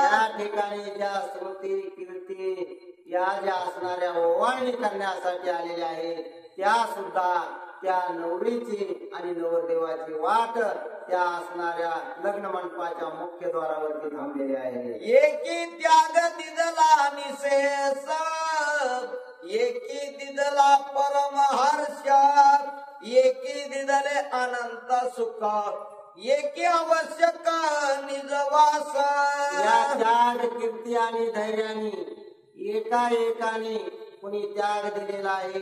S3: या ठिकाणी ज्या श्रुती कीर्ती या ज्या असणाऱ्या ओवाळणी करण्यासाठी आलेल्या आहेत, त्या सुद्धा त्या नवरीची आणि नवरदेवाची वाट त्या असणाऱ्या लग्न मंडपाच्या मुख्य द्वारावरती थांबलेली आहे.
S2: एकी त्याग दिदला निशेष एकी दिदला परमहर्ष एकी दिदले अनंत सुख एकी आवश्यक निजवास.
S3: या त्याग कीर्ती आणि धैर्याने एका एकाने कुणी त्याग दिलेला आहे,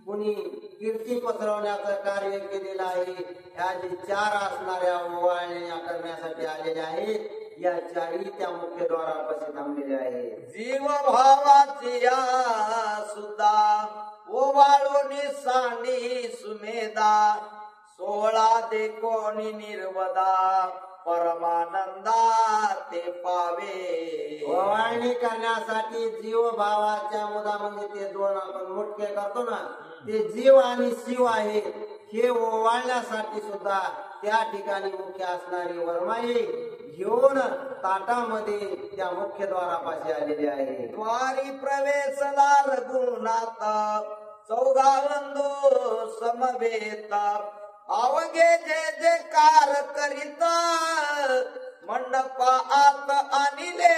S3: कुणी कीर्ती पसरवण्याचं कार्य केलेलं आहे. ह्या जे चार असणाऱ्या ओवाळण्या करण्यासाठी आलेल्या आहेत, या चारही त्या मुख्य द्वारापाशी थांबलेल्या आहेत.
S2: जीव भावाची या सुद्धा ओवाळूनी सांडी सुमेधा 16 दे कोणी निर्वदा परमानंदा ते पावे.
S3: ओवाळणी करण्यासाठी जीव भावाच्या मुदामध्ये ते दोन आपण मुटके करतो ना, ते जीव आणि शिव आहे. हे ओवाळण्यासाठी सुद्धा त्या ठिकाणी मुख्य असणारी वरमाई घेऊन ताटामध्ये त्या मुख्य द्वारापाशी आलेले आहे.
S2: द्वारी प्रवेशला रघुनाथ चौघावंदो समवेत अवघे जे जे कार करीत मंडपा आत आणले.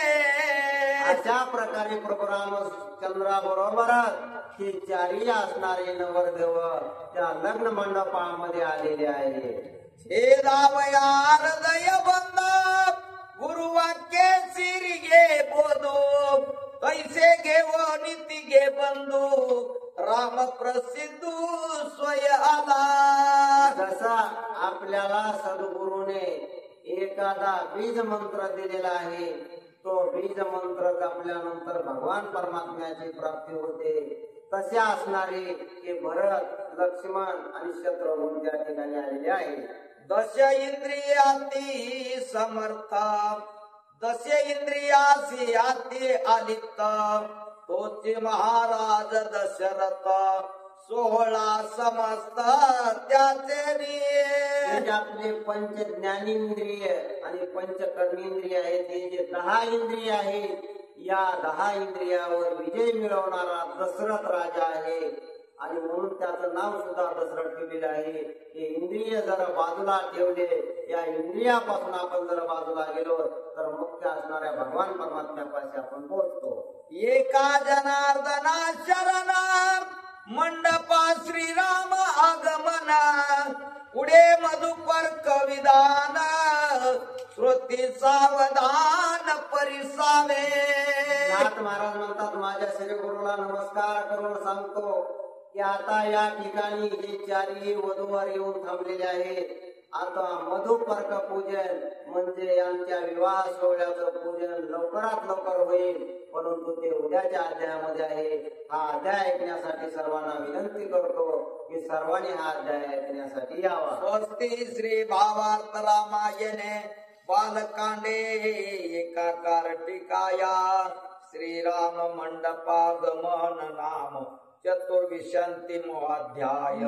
S3: अशा प्रकारे प्रभू रामचंद्राबरोबर हे चारही असणारे नवरदेव त्या लग्न मंडपामध्ये आलेले आहे.
S2: हे दावया हृदय बंद गुरुवाक्य सिरी घे बोधो कैसे घेव नीती घे बंधू राम प्रसिद्ध स्वय आला.
S3: जसा आपल्याला सद्गुरूने एखादा बीज मंत्र दिलेला आहे, तो बीज मंत्र आपल्यानंतर भगवान परमात्म्याची प्राप्ती होते. तसे असणारे हे भरत लक्ष्मण आणि शत्रुघ्न त्या ठिकाणी आलेले आहे.
S2: दश इंद्रियाती समर्थ दश इंद्रियासी आती आलित तोचे महाराज दशरथ 16 समस्त त्याचे.
S3: आपले पंच ज्ञानेंद्रिय आणि पंच कर्मेंद्रिय आहेत, हे जे 10 इंद्रिय आहेत, या 10 इंद्रियावर विजय मिळवणारा दशरथ राजा आहे. आणि म्हणून त्याचं नाव सुद्धा दशरथ ठेवलेलं आहे. हे इंद्रिय जर बाजूला ठेवले, या इंद्रियापासून आपण जर बाजूला गेलो तर मुख्य असणाऱ्या भगवान परमात्म्यापाशी आपण पोहोचतो.
S2: एका जनार्दना शरणा मंडपा श्रीराम आगमना पुढे मधुपर कविदान श्रुती सावधान परिसावे.
S3: नाथ महाराज म्हणतात, माझ्या श्री गुरुला नमस्कार करून सांगतो की आता या ठिकाणी हे चारही वधूवर येऊन थांबलेले आहेत. आता मधुपर्क पूजन म्हणजे यांच्या विवाह सोहळ्याचं पूजन लवकरात लवकर होईल, परंतु ते उद्याच्या अध्यायामध्ये आहे. हा अध्याय ऐकण्यासाठी सर्वांना विनंती करतो की सर्वांनी हा अध्याय ऐकण्यासाठी यावा.
S2: स्वस्ती श्री भावार्थ रामायणे बालकांडे एकाकार टीकाया श्रीराम मंडपागमन नाम चतुर्विंशतिमो अध्याय.